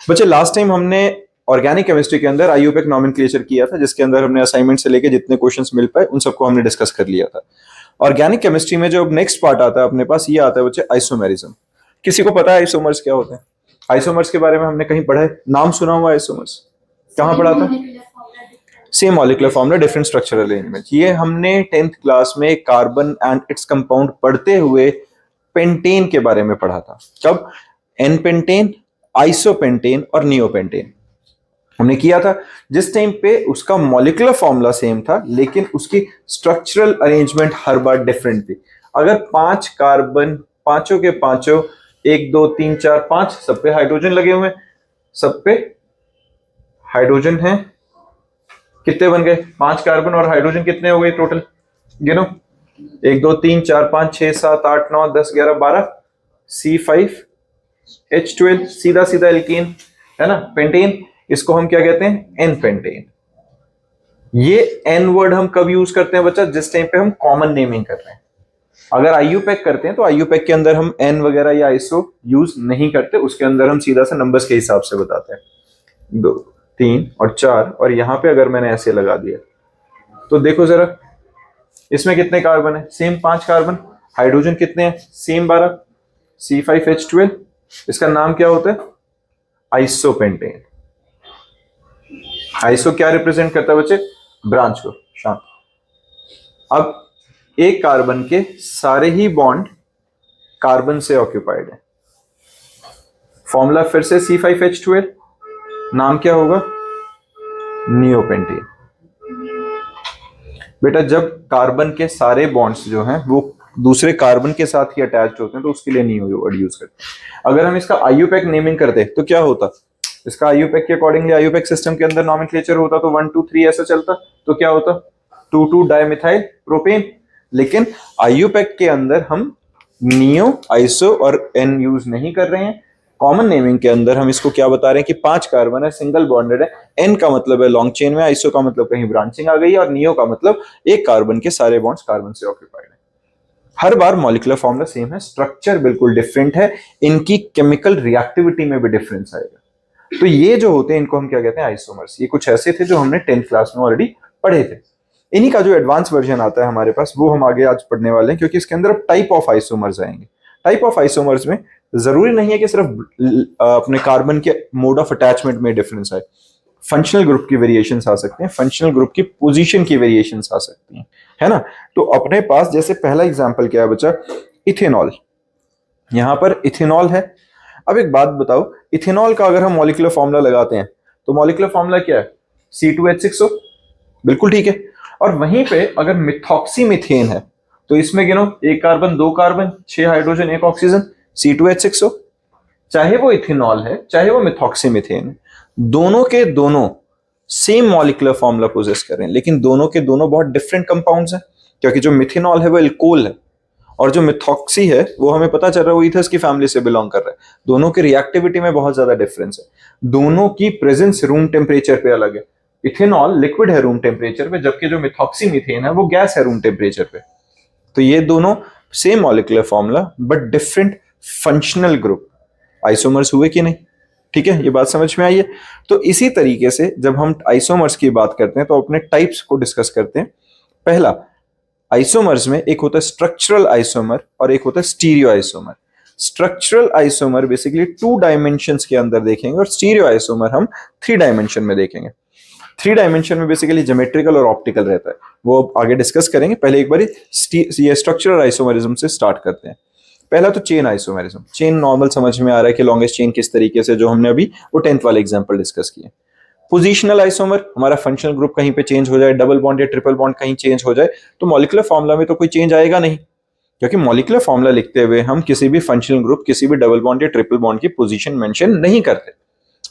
बच्चे last time हमने organic chemistry के अंदर आईयूपीएसी नॉमेनक्लेचर किया था, जिसके अंदर हमने असाइनमेंट से लेके जितने क्वेश्चंस मिल पाए उन सबको हमने डिस्कस कर लिया था। ऑर्गेनिक केमिस्ट्री में जो नेक्स्ट पार्ट आता है अपने पास, ये आता है बच्चे आइसोमेरिज्म। किसी को पता है आइसोमर्स क्या होते हैं? आइसोमर्स के बारे में हमने कहीं पढ़ा है? नाम सुना हुआ आइसोमर्स? कहाँ पढ़ा था? Same molecular formula different structural arrangement. ये हमने 10th क्लास में कार्बन एंड इट्स कंपाउंड पढ़ते हुए पेंटेन के बारे में पढ़ा था। कब? एन पेंटेन, आइसोपेंटेन और नियोपेंटेन हमने किया था, जिस टाइम पे उसका मॉलिक्यूलर फॉर्मूला सेम था लेकिन उसकी स्ट्रक्चरल अरेंजमेंट हर बार डिफरेंट थी। अगर 5 कार्बन, पांचों के पांचों 1 2 3 4 5 सब पे हाइड्रोजन लगे हुए हैं, सब पे हाइड्रोजन है, कितने बन गए? 5 कार्बन और हाइड्रोजन कितने हो गए टोटल? गिनो। 1 2 3 4 5 6 7 8 9 10 11 12, C5H12, सीधा सीधा एल्कीन है ना, पेंटेन। इसको हम क्या कहते हैं? N pentane. ये एन वर्ड हम कब यूज करते हैं बच्चा? जिस टाइम पे हम कॉमन नेमिंग कर रहे हैं। अगर आईयूपैक करते हैं तो आईयूपैक के अंदर हम एन वगैरह या आइसो यूज नहीं करते, उसके अंदर हम सीधा सा नंबर्स के हिसाब से बताते हैं। 2 3 और 4, और यहां पे अगर मैंने ऐसे लगा दिया तो देखो जरा, इसमें कितने कार्बन है? Same 5 carbon. हाइड्रोजन कितने हैं? Same 12, C5H12। इसका नाम क्या होता है? आइसोपेंटेन। आइसो क्या रिप्रेजेंट करता है बच्चे? ब्रांच को। शांत। अब एक कार्बन के सारे ही बॉन्ड कार्बन से ऑक्यूपाइड है। फॉर्मूला फिर से C5H12, नाम क्या होगा? नियोपेंटेन। बेटा जब कार्बन के सारे बॉन्ड्स जो हैं वो दूसरे कार्बन के साथ ही अटैच्ड होते हैं तो उसके लिए नियो वर्ड यूज करते हैं। अगर हम इसका आईयूपैक नेमिंग करते तो क्या होता? इसका आईयूपैक के अकॉर्डिंगली आईयूपैक सिस्टम के अंदर नॉमेनक्लेचर होता तो 1 2 3 ऐसा चलता, तो क्या होता? 2 डाइमिथाइल प्रोपेन। लेकिन आईयूपैक के अंदर हम नियो, आइसो और एन यूज नहीं कर रहे हैं। कॉमन नेमिंग के अंदर हम इसको क्या बता रहे हैं कि 5 कार्बन है, सिंगल बॉन्डेड है। एन का मतलब है लॉन्ग चेन में, आइसो का मतलब कहीं ब्रांचिंग आ गई है, और नियो का मतलब एक कार्बन के सारे बॉन्ड्स कार्बन से ऑक्यूपाइड है। हर बार मॉलिक्यूलर फॉर्मूला सेम है, स्ट्रक्चर बिल्कुल डिफरेंट है, इनकी केमिकल रिएक्टिविटी में भी डिफरेंस आएगा। तो ये जो होते हैं इनको हम क्या कहते हैं? आइसोमर्स। ये कुछ ऐसे थे जो हमने 10th क्लास में ऑलरेडी पढ़े थे। इन्हीं का जो एडवांस वर्जन आता है हमारे पास वो हम आगे आज पढ़ने वाले हैं, क्योंकि इसके अंदर अब टाइप ऑफ आइसोमर्स आएंगे। टाइप ऑफ आइसोमर्स में जरूरी नहीं है कि सिर्फ अपने कार्बन के मोड ऑफ अटैचमेंट में डिफरेंस आए, फंक्शनल ग्रुप की वेरिएशन आ सकते हैं, फंक्शनल ग्रुप की पोजीशन की वेरिएशन आ सकती हैं, है ना। तो अपने पास जैसे पहला एग्जांपल क्या है बच्चा? इथेनॉल। यहां पर इथेनॉल है। अब एक बात बताओ, इथेनॉल का अगर हम मॉलिक्यूलर फॉर्मूला लगाते हैं तो मॉलिक्यूलर फॉर्मूला क्या है? C2H6O। बिल्कुल ठीक है। और वहीं पे अगर मिथॉक्सी मीथेन है तो इसमें गिनो, 1 carbon 2 carbon 6 hydrogen 1 oxygen, C2H6O। चाहे वो इथेनॉल है चाहे वो मिथॉक्सी मीथेन है, दोनों के दोनों सेम मॉलिक्यूलर फॉर्मूला पोजेस कर रहे हैं, लेकिन दोनों के दोनों बहुत डिफरेंट कंपाउंड्स हैं। क्योंकि जो मिथेनॉल है वो एल्कोहल है, और जो मिथॉक्सी है वो हमें पता चल रहा है वो ईथर्स की फैमिली से बिलोंग कर रहा है। दोनों की रिएक्टिविटी में बहुत ज्यादा डिफरेंस है, दोनों की प्रेजेंस रूम टेम्परेचर पे अलग है। इथेनॉल लिक्विड है रूम टेम्परेचर पे, जबकि जो मिथॉक्सी मीथेन है वो गैस है रूम टेम्परेचर पे। तो ये दोनों same molecular formula but different functional group. Isomers हुए कि नहीं? ठीक है, ये बात समझ में आई है। तो इसी तरीके से जब हम आइसोमर्स की बात करते हैं तो अपने टाइप्स को डिस्कस करते हैं। पहला, आइसोमर्स में एक होता है स्ट्रक्चरल आइसोमर और एक होता है stereo isomer. Structural isomer basically 2 dimensions के अंदर देखेंगे, और स्टीरियो आइसोमर हम 3 डायमेंशन में देखेंगे। 3 डायमेंशन में बेसिकली ज्योमेट्रिकल और ऑप्टिकल रहता है, वो आगे डिस्कस करेंगे। पहले एक बार ये स्ट्रक्चरल आइसोमरिज्म से स्टार्ट करते हैं। पहला तो चेन आइसोमरिज्म। चेन नॉर्मल समझ में आ रहा है कि लॉन्गेस्ट चेन किस तरीके से, जो हमने अभी वो 10th वाले एग्जांपल डिस्कस किए। पोजिशनल आइसोमर, हमारा फंक्शनल ग्रुप कहीं पे चेंज हो जाए, डबल बॉन्ड या ट्रिपल बॉन्ड कहीं चेंज हो जाए, तो मॉलिक्यूलर फॉर्मूला में तो कोई चेंज आएगा नहीं, क्योंकि मॉलिक्यूलर फॉर्मूला लिखते हुए हम किसी भी फंक्शनल ग्रुप, किसी भी डबल बॉन्ड या ट्रिपल बॉन्ड की पोजीशन मेंशन नहीं करते।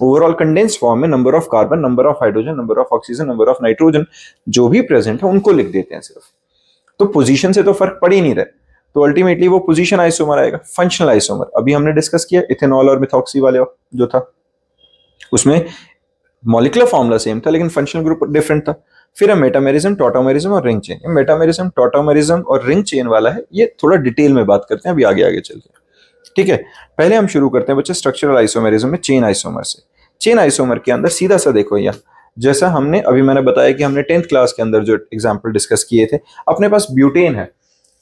ओवरऑल कंडेंस फॉर्म में number of carbon, number of hydrogen, number of oxygen, number of nitrogen जो भी प्रेजेंट है उनको लिख देते हैं सिर्फ। तो पोजीशन से तो फर्क पड़ ही नहीं रहा, तो अल्टीमेटली वो पोजीशन आइसोमर आएगा। फंक्शनल आइसोमर अभी हमने डिस्कस किया, इथेनॉल और मिथॉक्सी वाले जो था उसमें मॉलिक्यूलर फॉर्मूला सेम था लेकिन फंक्शनल ग्रुप डिफरेंट था। फिर है मेटामेरिज्म, टॉटोमेरिज्म और रिंग चेन। मेटामेरिज्म, टॉटोमेरिज्म और रिंग चेन वाला है, ये थोड़ा डिटेल में बात करते हैं अभी आगे आगे चल के। ठीक है, पहले हम शुरू करते हैं बच्चे स्ट्रक्चरल आइसोमेरिज्म में चेन आइसोमर से। चेन आइसोमर के अंदर सीधा सा देखो यहाँ, जैसा हमने अभी मैंने बताया कि हमने 10th क्लास के अंदर जो एग्जाम्पल डिस्कस किए थे, अपने पास ब्यूटेन है,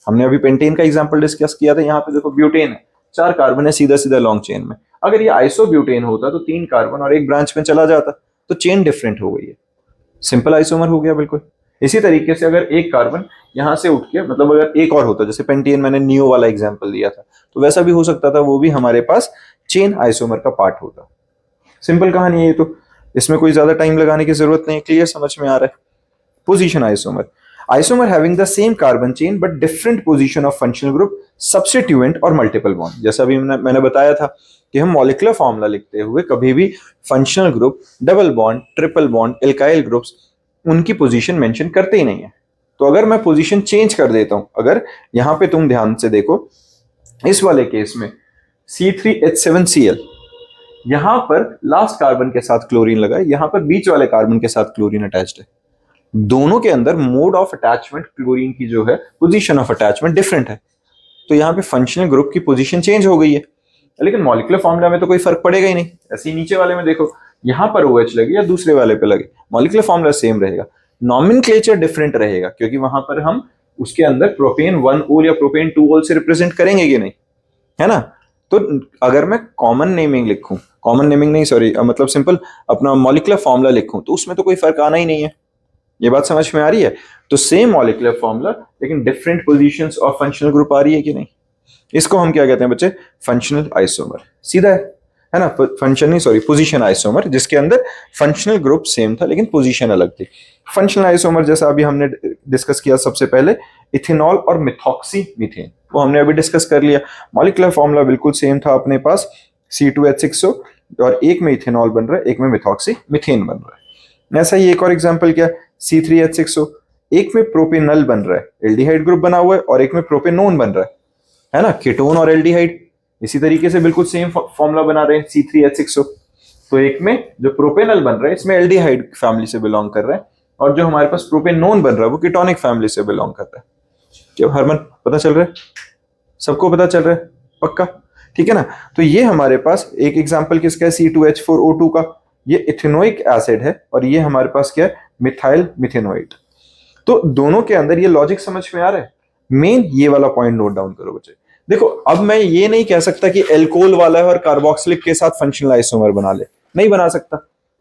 हमने अभी पेंटेन का एग्जाम्पल डिस्कस किया था, यहाँ पे देखो ब्यूटेन है, 4 कार्बन है सीधा सीधा लॉन्ग चेन में। अगर ये आइसोब्यूटेन होता तो 3 कार्बन और एक ब्रांच में चला जाता, तो चेन डिफरेंट हो गई है, सिंपल आइसोमर हो गया बिल्कुल। इसी तरीके से अगर एक कार्बन यहां से उठ के, मतलब अगर एक और होता, जैसे पेंटेन मैंने नियो वाला एग्जांपल दिया था, तो वैसा भी हो सकता था, वो भी हमारे पास चेन आइसोमर का पार्ट होता। सिंपल कहानी है ये, तो इसमें कोई ज्यादा टाइम लगाने की जरूरत नहीं, क्लियर समझ में आ रहा है। Position isomer, isomer having the same carbon chain but different position of functional group, substituent और मल्टीपल बॉन्ड। जैसा अभी मैंने बताया था कि हम मॉलिक्यूलर फॉर्मूला लिखते हुए कभी भी functional group, double bond, triple bond, alkyl groups, उनकी पोजीशन मेंशन करते ही नहीं है। तो अगर मैं पोजीशन चेंज कर देता हूं, अगर यहां पे तुम ध्यान से देखो, इस वाले केस में C3H7Cl, यहां पर लास्ट कार्बन के साथ क्लोरीन लगा है, यहां पर बीच वाले कार्बन के साथ क्लोरीन अटैच्ड है, दोनों के अंदर मोड ऑफ अटैचमेंट, क्लोरीन की जो है पोजीशन ऑफ अटैचमेंट डिफरेंट है, तो यहाँ पे फंक्शनल ग्रुप की पोजीशन चेंज हो गई है। लेकिन मॉलिक्यूलर फॉर्मूला में तो कोई फर्क पड़ेगा ही नहीं। ऐसे ही नीचे वाले में देखो, यहाँ पर OH लगे या दूसरे वाले पे लगे, मॉलिक्यूलर फॉर्मूला सेम रहेगा, नॉमेनक्लेचर डिफरेंट रहेगा, क्योंकि वहां पर हम उसके अंदर प्रोपेन 1 ओल या प्रोपेन 2 ओल से रिप्रेजेंट करेंगे कि नहीं, है ना। तो अगर मैं कॉमन नेमिंग लिखूं, कॉमन नेमिंग नहीं सॉरी, मतलब सिंपल अपना मॉलिक्यूलर फॉर्मूला लिखूं, तो उसमें तो कोई फर्क आना ही नहीं है। ये बात समझ में आ रही है। तो सेम मॉलिक्यूलर फॉर्मूला लेकिन different positions of functional group आ रही है कि नहीं, इसको हम क्या कहते हैं बच्चे, फंक्शनल आइसोमर। सीधा है ना, फंक्शन नहीं सॉरी पोजीशन आइसोमर, जिसके अंदर फंक्शनल ग्रुप सेम था लेकिन पोजीशन अलग थी। फंक्शनल आइसोमर जैसा अभी हमने डिस्कस किया, सबसे पहले इथेनॉल और मिथॉक्सी मीथेन, वो हमने अभी डिस्कस कर लिया। मॉलिक्यूलर फॉर्मूला बिल्कुल सेम था अपने पास, C2H6O, और एक में इथेनॉल बन रहा है, एक में मिथॉक्सी मीथेन बन रहा है। ऐसा ही एक और एग्जांपल क्या, C3H6O, एक में प्रोपेनल बन रहा है, एल्डिहाइड ग्रुप बना हुआ है, और एक में प्रोपेनोन बन रहा है ना, कीटोन और एल्डिहाइड। इसी तरीके से बिल्कुल सेम फॉर्मूला बना रहे हैं C3H6O, तो एक में जो प्रोपेनल बन रहा है इसमें एल्डिहाइड फैमिली से बिलोंग कर रहा है, और जो हमारे पास प्रोपेनोन बन रहा है वो कीटोनिक फैमिली से बिलोंग कर रहा है। क्या हरमन पता चल रहा है, सबको पता चल रहा है पक्का, ठीक है ना। तो ये हमारे पास एक एग्जांपल किसका है, C2H4O2 का, ये इथेनोइक एसिड है, और ये हमारे पास क्या है, मिथाइल मिथेनोइड। तो दोनों के अंदर ये लॉजिक समझ में आ रहा है। मेन ये वाला पॉइंट नोट डाउन करो बच्चे। देखो अब मैं ये नहीं कह सकता कि एल्कोहल वाला है और कार्बोक्सिलिक के साथ फंक्शनल आइसोमर बना ले, नहीं बना सकता,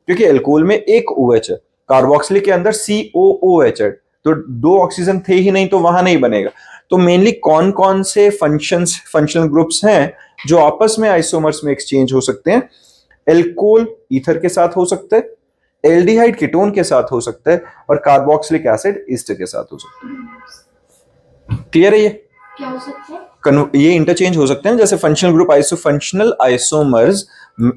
क्योंकि एल्कोहल में एक OH है, कार्बोक्सिलिक के अंदर COOH है, तो 2 ऑक्सीजन थे ही नहीं, तो वहां नहीं बनेगा। तो मेनली कौन कौन से फंक्शनल ग्रुप्स हैं जो आपस में आइसोमर्स में एक्सचेंज हो सकते हैं, एल्कोहल ईथर के साथ हो सकता है, एल्डिहाइड कीटोन के साथ हो सकता है, और कार्बोक्सिलिक एसिड ईस्टर के साथ हो सकता है। क्लियर है ये, क्या हो सकता है, ये इंटरचेंज हो सकते हैं, जैसे functional group functional isomers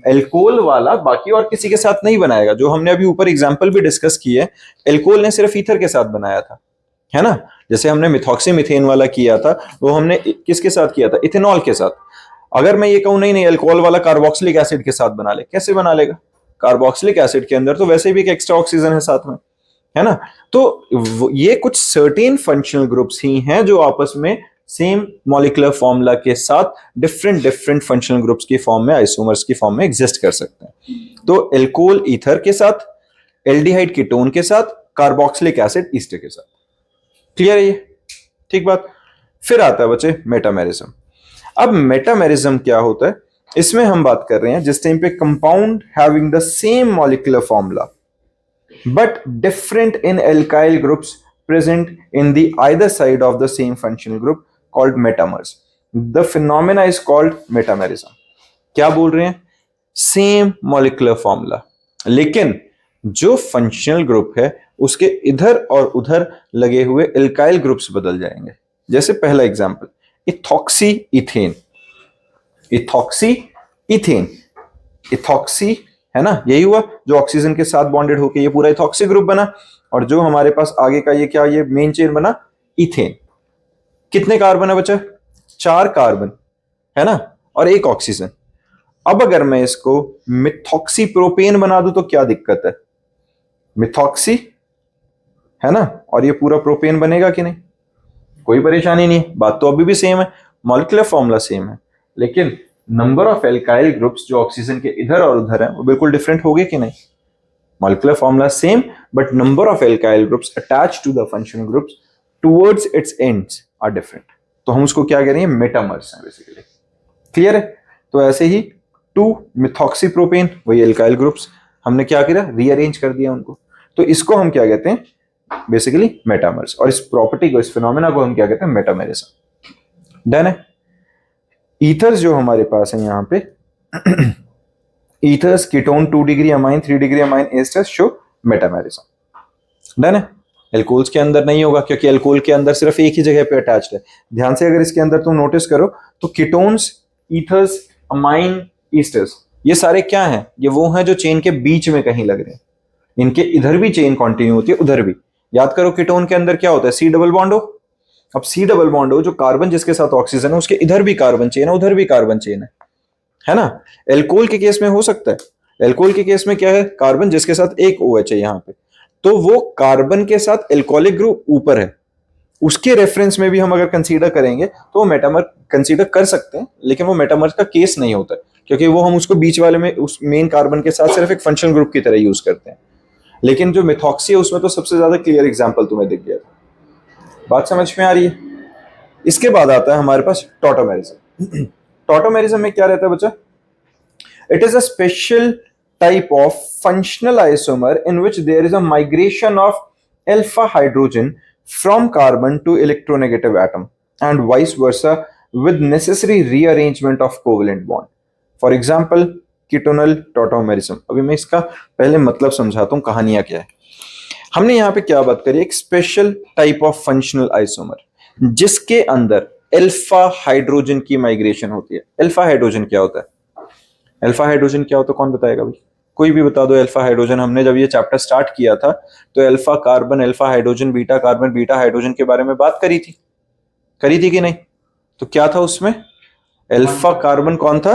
alcohol वाला बाकी और किसी के साथ नहीं बनाएगा, जो हमने अभी ऊपर एग्जांपल भी डिस्कस किए, एल्कोहल ने सिर्फ ईथर के साथ बनाया था, है ना। जैसे हमने मिथॉक्सी मीथेन वाला किया था, वो हमने किसके साथ किया था, इथेनॉल के साथ। अगर मैं ये कहूं नहीं नहीं अल्कोहल वाला कार्बोक्सिलिक एसिड के साथ बना ले, कैसे बना लेगा, कार्बोक्सिलिक एसिड के अंदर तो वैसे भी एक एक्स्ट्रा ऑक्सीजन है साथ में, है ना। तो ये कुछ सर्टेन फंक्शनल ग्रुप्स ही हैं जो आपस में सेम मॉलिक्यूलर फॉर्मूला के साथ डिफरेंट फंक्शनल ग्रुप्स की फॉर्म में, आइसोमर्स की फॉर्म में एग्जिस्ट कर सकते हैं। तो एल्कोहल ईथर के साथ, एल्डिहाइड कीटोन के साथ, कार्बोक्सिलिक एसिड ईस्टर के साथ। क्लियर है ये, ठीक बात। फिर आता है बच्चे मेटामेरिज्म। अब मेटामेरिज्म क्या होता है, इसमें हम बात कर रहे हैं जिस टाइम पे compound having the same molecular formula but different in alkyl groups present in the either side of the same functional group called metamers. The phenomena is called metamerism. क्या बोल रहे हैं, सेम मॉलिक्यूलर फॉर्मूला, लेकिन जो functional group है उसके इधर और उधर लगे हुए एल्काइल ग्रुप्स बदल जाएंगे। जैसे पहला example, ethoxy ethane, ethoxy ethane, ethoxy है ना, यही हुआ जो ऑक्सीजन के साथ बॉन्डेड होके ये पूरा इथॉक्सी ग्रुप बना, और जो हमारे पास आगे का ये क्या, ये मेन चेन बना इथेन। कितने कार्बन है बच्चा, 4 कार्बन है ना, और एक ऑक्सीजन। अब अगर मैं इसको मिथॉक्सी प्रोपेन बना दूं तो क्या दिक्कत है, मिथॉक्सी है ना, और ये पूरा प्रोपेन बनेगा कि नहीं, कोई परेशानी नहीं है, बात तो अभी भी सेम है, मॉलिक्यूलर फॉर्मूला सेम है, लेकिन नंबर ऑफ एल्काइल ग्रुप्स जो ऑक्सीजन के इधर और उधर हैं वो बिल्कुल डिफरेंट होंगे कि नहीं? Molecular formula same, but number of alkyl groups attach to the functional groups towards its ends are different. तो हम उसको क्या कह रहे हैं? मेटामर्स हैं बेसिकली। क्लियर है? तो ऐसे ही 2 मिथॉक्सी प्रोपेन, वही एल्काइल ग्रुप्स, हमने क्या किया? रीअरेंज कर दिया उनको। तो इसको हम क्या कहते हैं? Basically metamers. और इस प्रॉपर्टी को, इस फिनोमेना को हम क्या कहते हैं? मेटामेरिज्म। डन है? ईथर्स जो हमारे पास है यहाँ पे ethers, ketone, 2 degree amine, 3 degree amine asters show metamerism. Done है? एल्कोहल्स के अंदर नहीं होगा, क्योंकि एल्कोहल के अंदर सिर्फ एक ही जगह पे अटैच्ड है। ध्यान से अगर इसके अंदर तुम नोटिस करो तो कीटोन्स, ईथर्स, अमाइन, ईस्टर्स, ये सारे क्या हैं? ये वो हैं जो चेन के बीच में कहीं लग रहे हैं। इनके इधर भी चेन कंटिन्यू होती है, उधर भी। याद करो कीटोन के अंदर क्या होता है? सी डबल बॉन्ड हो। अब सी डबल बॉन्ड हो, जो कार्बन जिसके साथ ऑक्सीजन है उसके इधर भी कार्बन चेन है, उधर भी कार्बन चेन है ना? एल्कोहल के केस में हो सकता है, एल्कोहल के केस में क्या है? कार्बन जिसके साथ एक OH है यहाँ पे, तो वो कार्बन के साथ एल्कोहलिक ग्रुप ऊपर है, उसके रेफरेंस में भी हम अगर कंसीडर करेंगे तो वो मेटामर कंसीडर कर सकते हैं, लेकिन वो मेटामर का केस नहीं होता है, क्योंकि वो हम उसको बीच वाले में उस मेन कार्बन के साथ सिर्फ एक फंक्शनल ग्रुप की तरह यूज करते हैं। लेकिन जो मिथॉक्सी है उसमें तो सबसे ज्यादा क्लियर एग्जांपल तुम्हें दिख गया था। बात समझ में आ रही है? इसके बाद आता है हमारे पास टॉटोमेरिज्म। टॉटोमेरिज्म में क्या रहता है बच्चा? It is a special type of functional isomer in which there is a migration of alpha hydrogen from carbon to electronegative atom and vice versa with necessary rearrangement of covalent bond. For example, ketonal tautomerism. अभी मैं इसका पहले मतलब समझाता हूँ, कहानियां क्या है। हमने यहाँ पे क्या बात करी? एक special type of functional isomer जिसके अंदर अल्फा हाइड्रोजन की माइग्रेशन होती है। अल्फा हाइड्रोजन क्या होता है? अल्फा हाइड्रोजन क्या होता है? कौन बताएगा भाई? कोई भी बता दो। अल्फा हाइड्रोजन, हमने जब ये चैप्टर स्टार्ट किया था तो alpha carbon, alpha hydrogen, beta carbon, beta hydrogen के बारे में बात करी थी कि नहीं? तो क्या था उसमें? अल्फा कार्बन कौन था?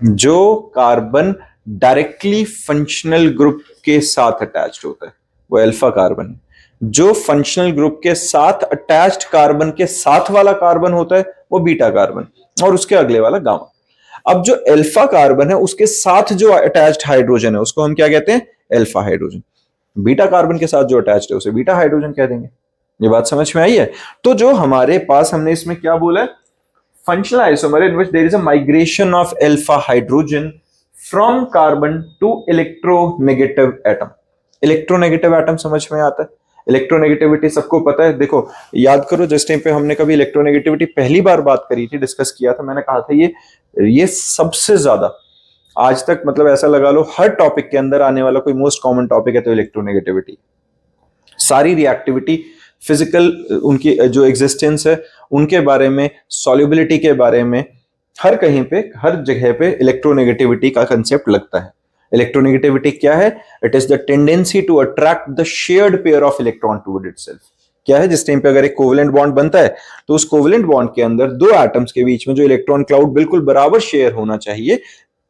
जो कार्बन डायरेक्टली फंक्शनल ग्रुप के साथ अटैच्ड होता है वो अल्फा कार्बन है। जो फंक्शनल ग्रुप के साथ अटैच्ड कार्बन के साथ वाला कार्बन होता है वो बीटा कार्बन, और उसके अगले वाला गामा। अब जो अल्फा कार्बन है उसके साथ जो अटैच्ड हाइड्रोजन है उसको हम क्या कहते हैं? Alpha hydrogen. बीटा कार्बन के साथ जो अटैच्ड है उसे बीटा हाइड्रोजन कह देंगे। ये बात समझ में आई है? तो जो हमारे पास, हमने इसमें क्या बोला है? functional isomer in which there is a migration of alpha hydrogen from carbon to electronegative atom. Electronegative atom समझ में आता है? इलेक्ट्रोनेगेटिविटी सबको पता है। देखो याद करो, जिस टाइम पे हमने कभी इलेक्ट्रोनेगेटिविटी पहली बार बात करी थी, डिस्कस किया था, मैंने कहा था ये सबसे ज्यादा आज तक, मतलब ऐसा लगा लो हर टॉपिक के अंदर आने वाला कोई मोस्ट कॉमन टॉपिक है तो इलेक्ट्रोनेगेटिविटी। सारी रिएक्टिविटी, फिजिकल उनकी जो एग्जिस्टेंस है उनके बारे में, सॉल्युबिलिटी के बारे में, हर कहीं पे, हर जगह पे इलेक्ट्रोनेगेटिविटी का कंसेप्ट लगता है। इलेक्ट्रोनेगेटिविटी क्या है? It is the tendency to attract the shared pair of electron toward itself. क्या है? जिस टाइम पे अगर एक कोवेलेंट बॉन्ड बनता है तो उस कोवेलेंट बॉन्ड के अंदर दो एटम्स के बीच में जो इलेक्ट्रॉन क्लाउड बिल्कुल बराबर शेयर होना चाहिए,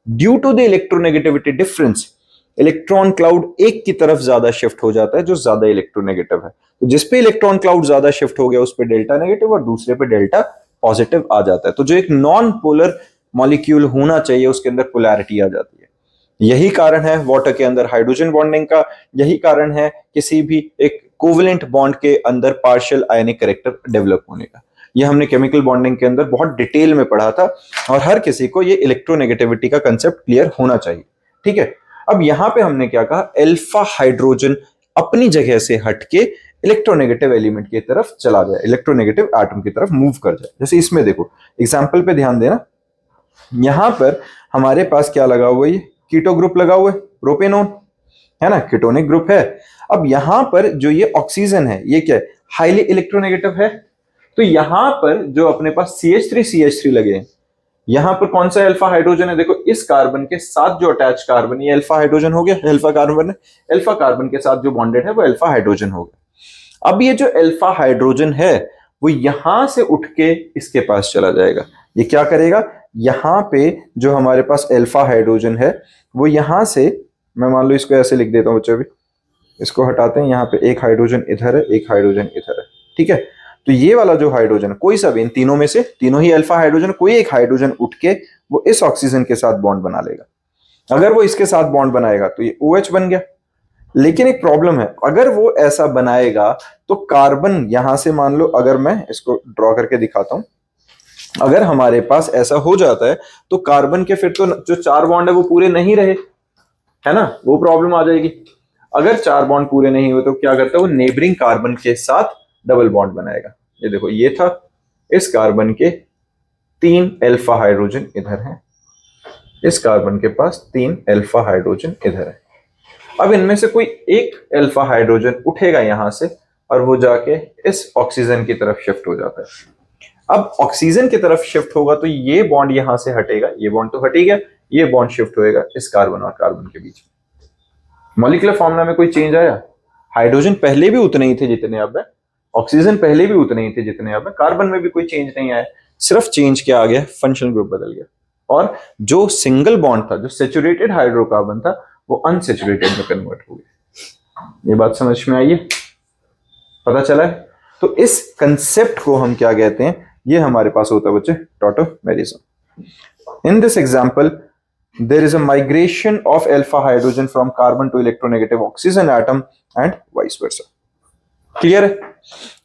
due to the electronegativity difference electron cloud एक की तरफ ज्यादा शिफ्ट हो जाता है जो ज्यादा इलेक्ट्रोनेगेटिव है। तो जिस पे इलेक्ट्रॉन क्लाउड ज्यादा शिफ्ट हो गया उस पे डेल्टा नेगेटिव और दूसरे पे डेल्टा पॉजिटिव आ जाता है। तो जो एक नॉन पोलर मॉलिक्यूल होना चाहिए उसके अंदर पोलैरिटी आ जाती है। यही कारण है वाटर के अंदर हाइड्रोजन बॉन्डिंग का, यही कारण है किसी भी एक कोवेलेंट बॉन्ड के अंदर पार्शियल आयनिक कैरेक्टर डेवलप होने का। ये हमने केमिकल बॉन्डिंग के अंदर बहुत डिटेल में पढ़ा था, और हर किसी को ये इलेक्ट्रोनेगेटिविटी का कंसेप्ट क्लियर होना चाहिए। ठीक है? अब यहां पे हमने क्या कहा? अल्फा हाइड्रोजन अपनी जगह से हटके इलेक्ट्रोनेगेटिव एलिमेंट की तरफ चला जाए, इलेक्ट्रोनेगेटिव एटम की तरफ मूव कर जाए। जैसे इसमें देखो, एग्जांपल पे ध्यान देना, यहां पर हमारे पास क्या लगा हुआ है? ये कीटो ग्रुप लगा हुआ है, प्रोपेनोन है ना, कीटोनिक ग्रुप है। अब यहां पर जो ये ऑक्सीजन है ये क्या है? हाईली इलेक्ट्रोनेगेटिव है। तो यहां पर जो अपने पास CH3 लगे हैं, यहां पर कौन सा अल्फा हाइड्रोजन है? देखो इस कार्बन के साथ जो अटैच कार्बन, ये अल्फा हाइड्रोजन हो गया, अल्फा कार्बन है। अल्फा कार्बन के साथ जो बॉन्डेड है वो अल्फा हाइड्रोजन हो गया। अब ये जो अल्फा हाइड्रोजन है वो यहां से उठ के इसके पास चला जाएगा। ये क्या करेगा? यहां पे जो हमारे पास अल्फा हाइड्रोजन है वो यहां से, मैं मान लो इसको ऐसे लिख देता हूं बच्चों, भी इसको हटाते हैं, यहाँ पे एक हाइड्रोजन इधर है, एक हाइड्रोजन इधर है। ठीक है? तो ये वाला जो हाइड्रोजन कोई सा भी इन तीनों में से, तीनों ही अल्फा हाइड्रोजन, कोई एक हाइड्रोजन उठ के वो इस ऑक्सीजन के साथ बॉन्ड बना लेगा। अगर वो इसके साथ बॉन्ड बनाएगा तो ये OH बन गया। लेकिन एक प्रॉब्लम है, अगर वो ऐसा बनाएगा तो कार्बन यहां से, मान लो अगर मैं इसको ड्रॉ करके दिखाता हूं, अगर हमारे पास ऐसा हो जाता है तो कार्बन के फिर तो जो 4 बॉन्ड है वो पूरे नहीं रहे, है ना, वो प्रॉब्लम आ जाएगी। अगर 4 बॉन्ड पूरे नहीं हुए तो क्या करता है वो नेबरिंग कार्बन के साथ डबल बॉन्ड बनाएगा। ये देखो ये था, इस कार्बन के 3 अल्फा हाइड्रोजन इधर है, इस कार्बन के पास 3 अल्फा हाइड्रोजन इधर है। अब इनमें से कोई एक अल्फा हाइड्रोजन उठेगा यहां से और वो जाके इस ऑक्सीजन की तरफ शिफ्ट हो जाता है। अब ऑक्सीजन की तरफ शिफ्ट होगा तो ये बॉन्ड यहां से हटेगा, ये बॉन्ड तो हट ही गया, ये बॉन्ड शिफ्ट होएगा इस कार्बन और कार्बन के बीच में। मॉलिक्यूलर फॉर्मूला में कोई चेंज आया? हाइड्रोजन पहले भी उतने ही थे जितने अब है, ऑक्सीजन पहले भी उतने ही थे जितने अब है, कार्बन में भी कोई चेंज नहीं आया, सिर्फ चेंज क्या आ गया, फंक्शनल ग्रुप बदल गया। और जो सिंगल बॉन्ड था, जो सेचुरेटेड हाइड्रोकार्बन था, वो अनसेचुरेटेड में कन्वर्ट हो गया। ये बात समझ में आई है? पता चला है? तो इस कंसेप्ट को हम क्या कहते हैं, ये हमारे पास होता है बच्चे tautomerism. In this example there is a migration of alpha hydrogen from carbon to electronegative oxygen atom and vice versa। Clear है?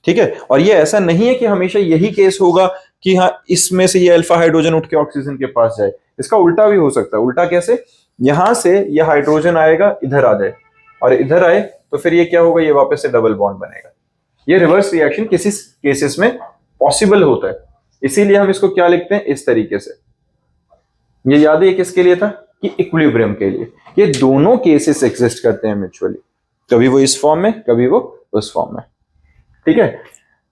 ठीक है। और ये ऐसा नहीं है कि हमेशा यही केस होगा कि हाँ इसमें से ये अल्फा हाइड्रोजन उठ के ऑक्सीजन के पास जाए, इसका उल्टा भी हो सकता है। उल्टा कैसे? यहां से ये हाइड्रोजन आएगा, इधर आ जाए, और इधर आए तो फिर ये क्या होगा, ये वापस से डबल बॉन्ड बनेगा। ये रिवर्स रिएक्शन किसी केसेस में पॉसिबल होता है, इसीलिए हम इसको क्या लिखते हैं, इस तरीके से। ये याद है किसके लिए था, कि इक्विलिब्रियम के लिए। ये दोनों केसेस एग्जिस्ट करते हैं म्यूचुअली, कभी वो इस फॉर्म में, कभी वो उस फॉर्म में। ठीक है।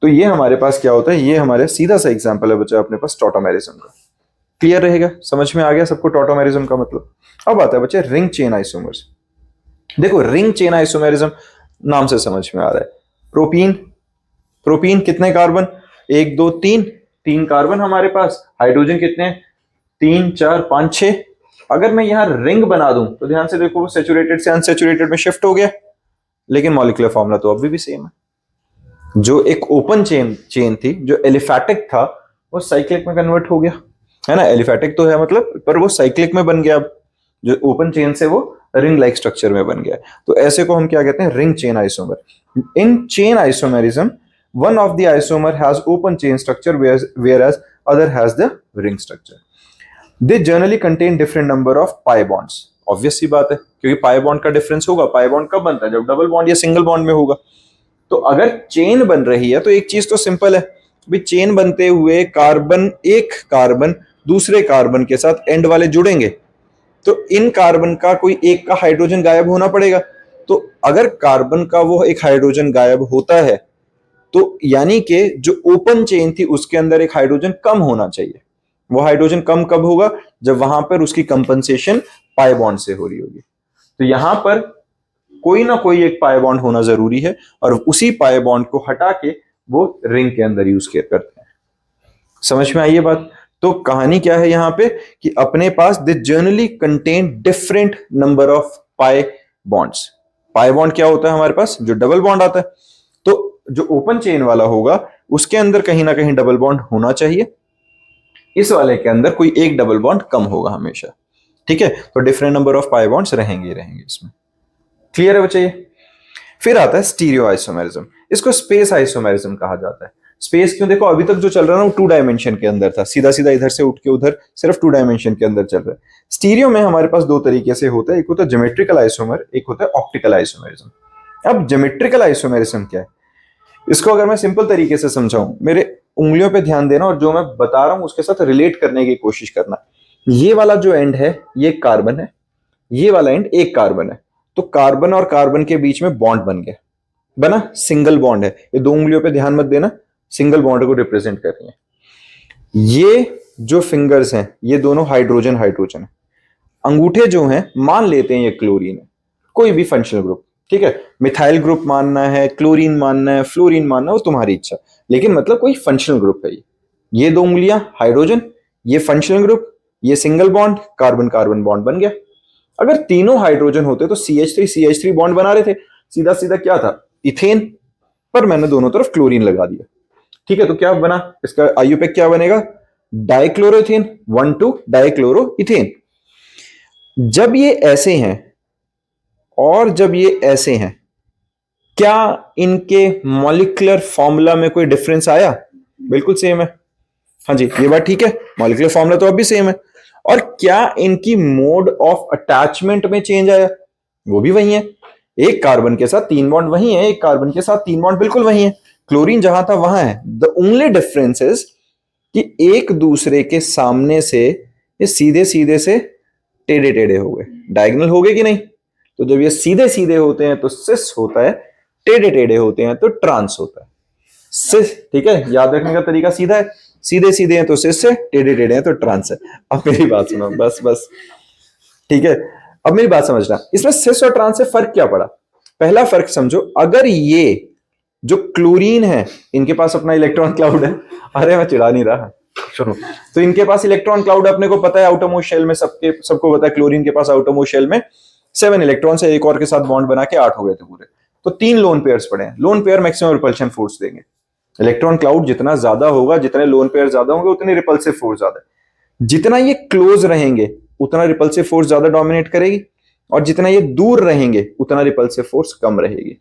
तो ये हमारे पास क्या होता है, ये हमारे सीधा सा एग्जांपल है बच्चा अपने पास टॉटोमेरिज्म का। क्लियर रहेगा? समझ में आ गया सबको टॉटोमेरिज्म का मतलब? अब आता है बच्चे रिंग चेन आइसोमर्स। देखो रिंग चेन आइसोमेरिज्म नाम से समझ में आ रहा है। प्रोपीन, प्रोपीन कितने कार्बन, 1 2 3, 3 कार्बन हमारे पास, हाइड्रोजन कितने हैं, 3 4 5 6। अगर मैं यहां रिंग बना दूं तो ध्यान से देखो, वो सेचुरेटेड से अनसेचुरेटेड में शिफ्ट हो गया, लेकिन मॉलिक्यूलर फॉर्मूला तो अभी भी सेम है। जो एक ओपन चेन थी, जो एलिफैटिक था, वो साइक्लिक में कन्वर्ट हो गया, है ना। एलिफैटिक तो है मतलब, पर वो साइक्लिक में बन गया। अब जो ओपन चेन से वो रिंग लाइक स्ट्रक्चर में बन गया। तो ऐसे को हम क्या कहते हैं, ring chain isomer. In chain isomerism one of the isomer has open chain structure whereas other has the ring structure. They generally contain different number of pi bonds। Obvious सी बात है, क्योंकि पाई बॉन्ड का difference होगा। Pi bond कब बनता है, जब डबल बॉन्ड या सिंगल बॉन्ड में होगा। तो अगर चेन बन रही है तो एक चीज तो सिंपल है भाई, चेन बनते हुए कार्बन, एक कार्बन दूसरे कार्बन के साथ एंड वाले जुड़ेंगे, तो इन कार्बन का कोई एक का हाइड्रोजन गायब होना पड़ेगा। तो अगर कार्बन का वो एक हाइड्रोजन गायब होता है तो यानी कि जो ओपन चेन थी उसके अंदर एक हाइड्रोजन कम होना चाहिए। वो हाइड्रोजन कम कब होगा, जब वहां पर उसकी कंपनसेशन पाई बॉन्ड से हो रही होगी। तो यहां पर कोई ना कोई एक पाई बॉन्ड होना जरूरी है, और उसी पाई बॉन्ड को हटा के वो रिंग के अंदर यूज करते हैं। समझ में आई ये बात? तो कहानी क्या है यहां पे, कि अपने पास they generally contain different number of pi bonds. Pi bond क्या होता है हमारे पास, जो डबल बॉन्ड आता है। तो जो ओपन चेन वाला होगा उसके अंदर कहीं ना कहीं डबल बॉन्ड होना चाहिए, इस वाले के अंदर कोई एक डबल बॉन्ड कम होगा हमेशा। ठीक है। तो different number of pi bonds रहेंगे इसमें। क्लियर है बच्चे? फिर आता है स्टीरियो आइसोमेरिज्म। इसको स्पेस आइसोमेरिज्म कहा जाता है। स्पेस क्यों, देखो अभी तक जो चल रहा है ना वो 2 डायमेंशन के अंदर था, सीधा सीधा इधर से उठ के उधर, सिर्फ 2 डायमेंशन के अंदर चल रहा है। स्टीरियो में हमारे पास 2 तरीके से होता है, एक होता है ज्योमेट्रिकल आइसोमर, एक होता है ऑप्टिकल आइसोमेरिज्म। अब ज्योमेट्रिकल आइसोमेरिज्म क्या है, इसको अगर मैं सिंपल तरीके से समझाऊं, मेरे उंगलियों पे ध्यान देना और जो मैं बता रहा हूं उसके साथ रिलेट करने की कोशिश करना। ये वाला जो एंड है ये कार्बन है, ये वाला एंड एक कार्बन है। तो कार्बन और कार्बन के बीच में बॉन्ड बन गया, बना सिंगल बॉन्ड है। ये 2 उंगलियों पे ध्यान मत देना, सिंगल बॉन्ड को रिप्रेजेंट कर रही है। ये जो फिंगर्स हैं ये दोनों हाइड्रोजन हाइड्रोजन है। अंगूठे जो हैं मान लेते हैं ये क्लोरीन है, कोई भी फंक्शनल ग्रुप। ठीक है। मिथाइल ग्रुप मानना है, क्लोरीन मानना है, फ्लोरीन मानना है, वो तुम्हारी इच्छा, लेकिन मतलब कोई फंक्शनल ग्रुप है। ये 2 उंगलियां हाइड्रोजन, ये फंक्शनल ग्रुप, ये single bond, carbon carbon bond बन गया। अगर तीनों हाइड्रोजन होते तो CH3 बॉन्ड बना रहे थे, सीधा सीधा क्या था, इथेन, पर मैंने दोनों तरफ क्लोरीन लगा दिया। ठीक है, तो क्या बना इसका आईयूपैक, क्या बनेगा, डाइक्लोरोइथेन 1,2 डाइक्लोरोइथेन। जब ये ऐसे हैं और जब ये ऐसे हैं, क्या इनके मॉलिक्यूलर फॉर्मूला में कोई डिफरेंस आया? बिल्कुल सेम है। हाँ जी, ये बात ठीक है, मॉलिक्यूलर फॉर्मूला तो अब भी सेम है। और क्या इनकी मोड ऑफ अटैचमेंट में चेंज आया? वो भी वही है। एक कार्बन के साथ 3 बॉन्ड वही है, एक कार्बन के साथ 3 बॉन्ड बिल्कुल वही है, क्लोरीन जहां था वहां है। द ओनली डिफरेंस इज कि एक दूसरे के सामने से ये सीधे सीधे से टेढ़े टेढ़े हो गए, डायगोनल हो गए कि नहीं? तो जब ये सीधे सीधे होते हैं तो सिस होता है, टेढ़े टेढ़े होते हैं तो ट्रांस होता है। सिस, ठीक है, याद रखने का तरीका सीधा है, सीधे सीधे हैं तो सिस है, टेढ़े टेढ़े हैं तो ट्रांस है। अब मेरी बात सुनो, बस बस, ठीक है। अब मेरी बात समझना, इसमें सिस और ट्रांस से फर्क क्या पड़ा? पहला फर्क समझो, अगर ये जो क्लोरीन है इनके पास अपना इलेक्ट्रॉन क्लाउड है, अरे मैं चिढ़ा नहीं रहा, सुनो, तो इनके पास इलेक्ट्रॉन क्लाउड अपने को पता है, आउटरमोस्ट शेल में सबको पता है, क्लोरीन के पास आउटरमोस्ट शेल में 7 इलेक्ट्रॉन से एक और के साथ बॉन्ड बना के 8 हो गए थे पूरे। तो 3 लोन पेयर्स पड़े हैं, lone pair maximum repulsion force देंगे। इलेक्ट्रॉन क्लाउड जितना ज्यादा होगा, जितने लोन पेयर ज्यादा होंगे, उतनी रिपल्सिव फोर्स ज्यादा है। जितना ये क्लोज रहेंगे उतना रिपल्सिव फोर्स ज्यादा डोमिनेट करेगी, और जितना ये दूर रहेंगे उतना रिपल्सिव फोर्स कम रहेगी।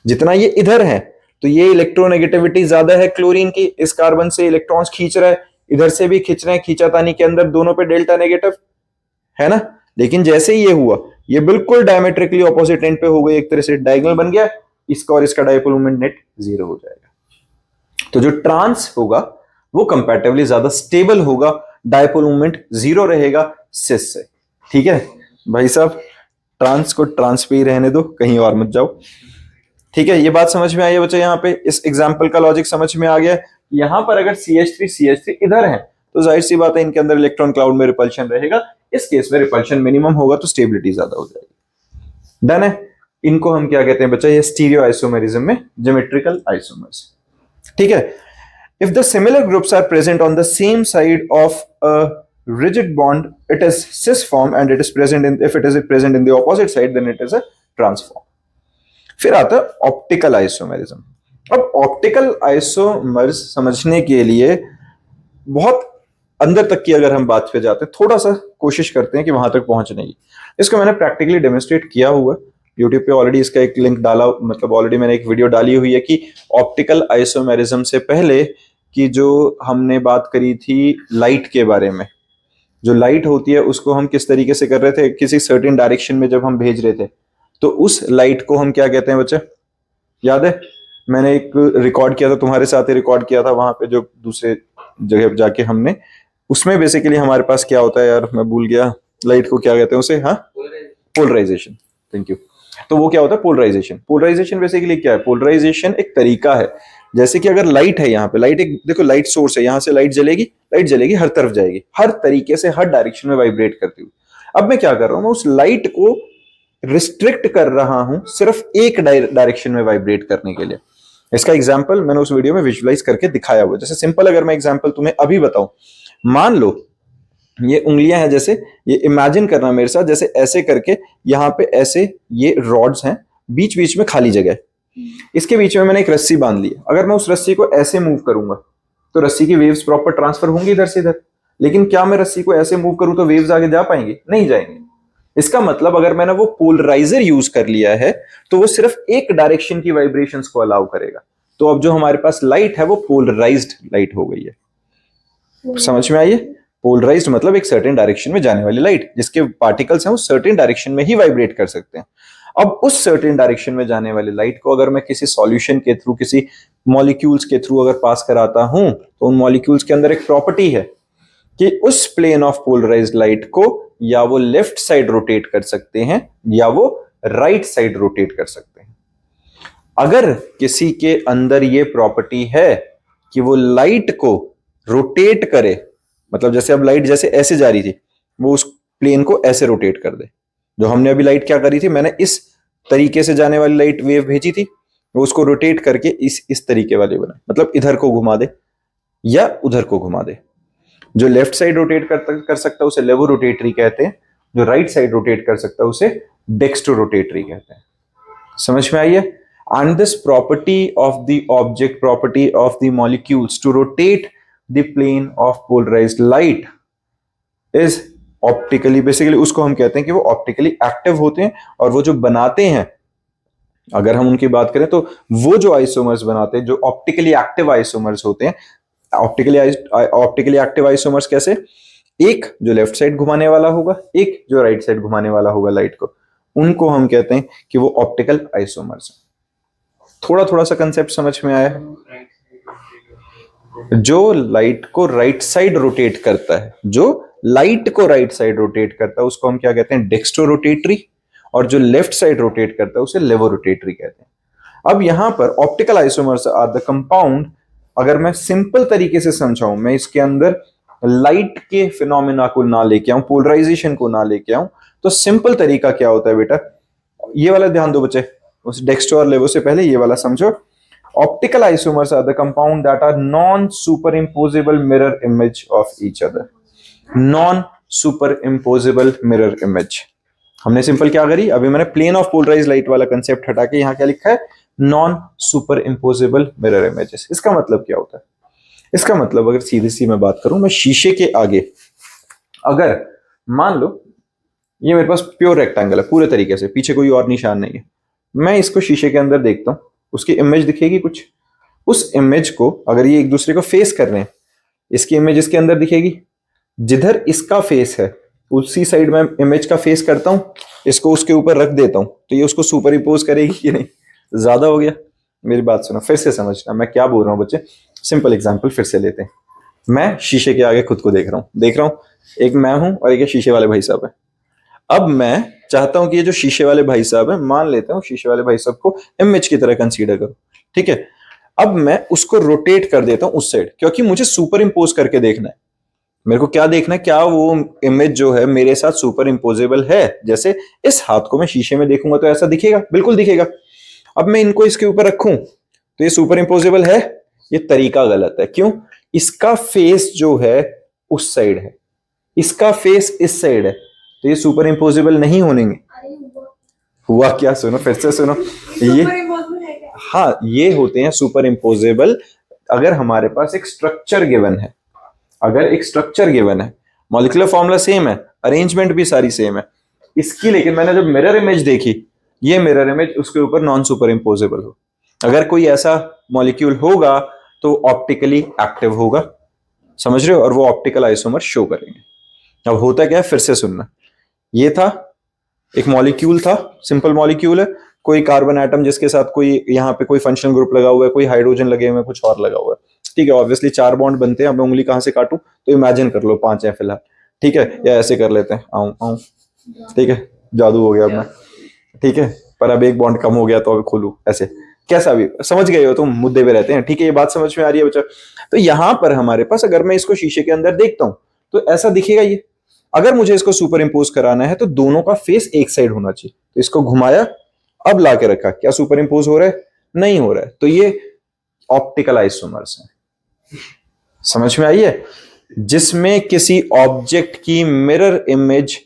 जितना ये इधर है तो ये इलेक्ट्रोनेगेटिविटी ज्यादा है क्लोरीन की, इस कार्बन से इलेक्ट्रॉन्स खींच रहा है, इधर से भी खींच रहे हैं, खींचातानी के अंदर दोनों पे डेल्टा नेगेटिव है ना। लेकिन जैसे ही ये हुआ, ये बिल्कुल डायमेट्रिकली ऑपोजिट एंड पे हो गई, एक तरह से डायगोनल बन गया, इसका और इसका डायपोल मोमेंट नेट 0 हो जाएगा। तो जो ट्रांस होगा वो कंपैरेटिवली ज्यादा स्टेबल होगा, डायपोल मोमेंट 0 रहेगा सिस से। ठीक है भाई साहब, ट्रांस को ट्रांस पे ही रहने दो, कहीं और मत जाओ। ठीक है, ये बात समझ में आई है बच्चे? यहाँ पे इस एग्जाम्पल का लॉजिक समझ में आ गया। यहाँ पर अगर CH3 इधर है तो जाहिर सी बात है इनके अंदर इलेक्ट्रॉन क्लाउड में रिपल्शन रहेगा, इस केस में रिपल्शन मिनिमम होगा तो स्टेबिलिटी ज्यादा हो जाएगी। डन है। इनको हम क्या कहते हैं बच्चा? ये स्टीरियो आइसोमेरिज्म में ज्योमेट्रिकल आइसोमर्स। ठीक है, if the similar groups are present on the same side of a rigid bond, it is cis form, and it is present in, if it is present in the opposite side, then it is a trans form. फिर आता है optical isomerism. अब optical isomers समझने के लिए बहुत अंदर तक की अगर हम बात पे जाते हैं, थोड़ा सा कोशिश करते हैं कि वहां तक पहुंचने की। इसको मैंने प्रैक्टिकली डेमोन्स्ट्रेट किया हुआ है, यूट्यूब पे ऑलरेडी इसका एक लिंक डाला, मतलब ऑलरेडी मैंने एक वीडियो डाली हुई है कि ऑप्टिकल आइसोमेरिज्म से पहले कि जो हमने बात करी थी लाइट के बारे में, जो लाइट होती है उसको हम किस तरीके से कर रहे थे, किसी सर्टेन डायरेक्शन में जब हम भेज रहे थे, तो उस लाइट को हम क्या कहते हैं बच्चे? याद है, मैंने एक रिकॉर्ड किया था, तुम्हारे साथ ही रिकॉर्ड किया था वहां पे, जो दूसरे जगह जाके हमने, उसमें बेसिकली हमारे पास क्या होता है यार, मैं भूल गया, लाइट को क्या कहते हैं उसे? हाँ, पोलराइजेशन। Thank you. तो वो क्या होता है? पोलराइजेशन। पोलराइजेशन बेसिकली क्या है? पोलराइजेशन एक तरीका है, जैसे कि अगर लाइट है, यहाँ पे लाइट एक देखो, लाइट सोर्स है, यहाँ से लाइट जलेगी हर तरफ जाएगी, हर तरीके से हर डायरेक्शन में वाइब्रेट करती हुई। अब मैं क्या कर रहा हूं, मैं उस लाइट को रिस्ट्रिक्ट कर रहा हूं सिर्फ एक डायरेक्शन में वाइब्रेट करने के लिए। इसका एग्जांपल मैंने उस वीडियो में विजुअलाइज करके दिखाया हुआ। जैसे सिंपल अगर मैं एग्जांपल तुम्हें अभी बताऊं, मान लो ये उंगलियां हैं, जैसे ये इमेजिन करना मेरे साथ, जैसे ऐसे करके यहाँ पे ऐसे ये रॉड्स हैं, बीच बीच में खाली जगह है, इसके बीच में मैंने एक रस्सी बांध ली है। अगर मैं उस रस्सी को ऐसे मूव करूंगा तो रस्सी की वेव्स प्रॉपर ट्रांसफर होंगी इधर से इधर, लेकिन क्या मैं रस्सी को ऐसे मूव करूं तो वेव्स आगे जा पाएंगे? नहीं जाएंगे। इसका मतलब अगर मैंने वो पोलराइजर यूज कर लिया है तो वो सिर्फ एक डायरेक्शन की वाइब्रेशंस को अलाउ करेगा। तो अब जो हमारे पास लाइट है वो पोलराइज्ड लाइट हो गई है। समझ में आई है? पोलराइज्ड मतलब एक सर्टेन डायरेक्शन में जाने वाली लाइट, जिसके पार्टिकल्स हैं वो सर्टेन डायरेक्शन में ही वाइब्रेट कर सकते हैं। अब उस सर्टेन डायरेक्शन में जाने वाली लाइट को अगर मैं किसी सॉल्यूशन के थ्रू, किसी मॉलिक्यूल्स के थ्रू अगर पास कराता हूं, तो उन मॉलिक्यूल्स के अंदर एक प्रॉपर्टी है कि उस प्लेन ऑफ पोलराइज्ड लाइट को या वो लेफ्ट साइड रोटेट कर सकते हैं या वो राइट साइड रोटेट कर सकते हैं। अगर किसी के अंदर ये प्रॉपर्टी है कि वो लाइट को रोटेट करे, मतलब जैसे अब लाइट जैसे ऐसे जा रही थी, वो उस प्लेन को ऐसे रोटेट कर दे। जो हमने अभी लाइट क्या करी थी, मैंने इस तरीके से जाने वाली लाइट वेव भेजी थी, वो उसको रोटेट करके इस तरीके वाले बना, मतलब इधर को घुमा दे या उधर को घुमा दे। जो लेफ्ट साइड रोटेट कर सकता है उसे लेवो रोटेटरी कहते हैं, जो राइट साइड रोटेट कर सकता है उसे डेक्स्ट्रो रोटेटरी कहते हैं। समझ में आई है? and this property of the object, property of the molecules to rotate the plane of polarized light is optically, basically उसको हम कहते हैं कि वो ऑप्टिकली एक्टिव होते हैं, और वो जो बनाते हैं, अगर हम उनकी बात करें तो वो जो आइसोमर्स बनाते हैं, जो ऑप्टिकली एक्टिव आइसोमर्स होते हैं, ऑप्टिकली एक्टिव आइसोमर्स कैसे, एक जो लेफ्ट साइड घुमाने वाला होगा, एक जो राइट साइड घुमाने वाला होगा लाइट को, उनको हम कहते हैं कि वो ऑप्टिकल आइसोमर्स हैं। थोड़ा थोड़ा सा कंसेप्ट समझ में आया है? जो लाइट को राइट साइड रोटेट करता है, जो लाइट को राइट साइड रोटेट करता है, उसको हम क्या कहते हैं, डेक्स्ट्रो रोटेटरी, और जो लेफ्ट साइड रोटेट करता है उसे लेवो रोटेटरी कहते हैं। अब यहां पर optical isomers are the compound, अगर मैं सिंपल तरीके से समझाऊं, मैं इसके अंदर लाइट के फिनोमेना को ना लेके आऊं, पोलराइजेशन को ना लेके आऊं, तो सिंपल तरीका क्या होता है बेटा, ये वाला ध्यान दो बच्चे, उस डेक्स्ट्रो और लेवो से पहले ये वाला समझो। Optical isomers are the compound that are non super imposable mirror image of each other. Non super imposable mirror image, हमने सिंपल क्या करी, अभी मैंने प्लेन ऑफ पोलराइज लाइट वाला कंसेप्ट हटा के यहां क्या लिखा है, non super imposable mirror images. इसका मतलब क्या होता है, इसका मतलब अगर सीधी सी मैं बात करूं, मैं शीशे के आगे, अगर मान लो ये मेरे पास प्योर रेक्टेंगल है पूरे तरीके से, पीछे कोई और निशान नहीं है, मैं इसको शीशे के अंदर देखता हूं, उसकी इमेज दिखेगी कुछ, उस इमेज को अगर ये एक दूसरे को फेस कर रहे हैं, इसकी इमेज इसके अंदर दिखेगी, जिधर इसका फेस है उसी साइड में इमेज का फेस करता हूं, इसको उसके ऊपर रख देता हूं, तो ये उसको सुपर इम्पोज करेगी कि नहीं, ज्यादा हो गया। मेरी बात सुनो फिर से, समझना मैं क्या बोल रहा हूं बच्चे, सिंपल एग्जांपल फिर से लेते हैं। मैं शीशे के आगे खुद को देख रहा हूं, एक मैं हूं और एक शीशे वाले भाई साहब है। अब मैं चाहता हूं कि ये जो शीशे वाले भाई साहब है, मान लेता हूं शीशे वाले भाई साहब को इमेज की तरह कंसीडर करो, ठीक है। अब मैं उसको रोटेट कर देता हूं उस साइड, क्योंकि मुझे सुपर इम्पोज करके देखना है। मेरे को क्या देखना है, क्या वो इमेज जो है मेरे साथ सुपर इम्पोजेबल है। जैसे इस हाथ को मैं शीशे में देखूंगा तो ऐसा दिखेगा, बिल्कुल दिखेगा। अब मैं इनको इसके ऊपर रखूं तो ये सुपर इम्पोजेबल है, ये तरीका गलत है। क्यों? इसका फेस जो है उस साइड है, इसका फेस इस साइड है, तो ये सुपर इम्पोजेबल नहीं होंगे। हुआ क्या? सुनो फिर से सुनो, ये हाँ, ये होते हैं सुपर इम्पोजेबल अगर हमारे पास एक स्ट्रक्चर गिवन है। अगर एक स्ट्रक्चर गिवन है, मॉलिक्यूलर फॉर्मूला सेम है, अरेंजमेंट भी सारी सेम है इसकी, लेकिन मैंने जब मिरर इमेज देखी, ये मिरर इमेज उसके ऊपर नॉन सुपर इम्पोजेबल हो। अगर कोई ऐसा मॉलिक्यूल होगा तो ऑप्टिकली एक्टिव होगा, समझ रहे हो, और वो ऑप्टिकल आइसोमर शो करेंगे। अब होता क्या है, फिर से सुनना। ये था एक मॉलिक्यूल था, सिंपल मॉलिक्यूल है, कोई कार्बन एटम जिसके साथ कोई यहाँ पे कोई फंक्शनल ग्रुप लगा हुआ है, कोई हाइड्रोजन लगे हुए हैं, कुछ और लगा हुआ है, ठीक है। ऑब्वियसली 4 बॉन्ड बनते हैं। अब मैं उंगली कहां से काटूं, तो इमेजिन कर लो 5 है फिलहाल, ठीक है, या ऐसे कर लेते हैं, आऊं आऊं, ठीक है, जादू हो गया अब मैं, ठीक है। पर अब एक बॉन्ड कम हो गया तो अब खोलू ऐसे, कैसा भी समझ गए हो तुम, मुद्दे पे रहते हैं, ठीक है। ये बात समझ में आ रही है बच्चा? तो यहां पर हमारे पास, अगर मैं इसको शीशे के अंदर देखता हूं तो ऐसा दिखेगा ये। अगर मुझे इसको सुपर इंपोज कराना है तो दोनों का फेस एक साइड होना चाहिए। तो इसको घुमाया, अब ला के रखा, क्या सुपर इंपोज हो रहा है? नहीं हो रहा है। तो ये ऑप्टिकल आइसोमर्स है। समझ में आई है? जिसमें किसी ऑब्जेक्ट की मिरर इमेज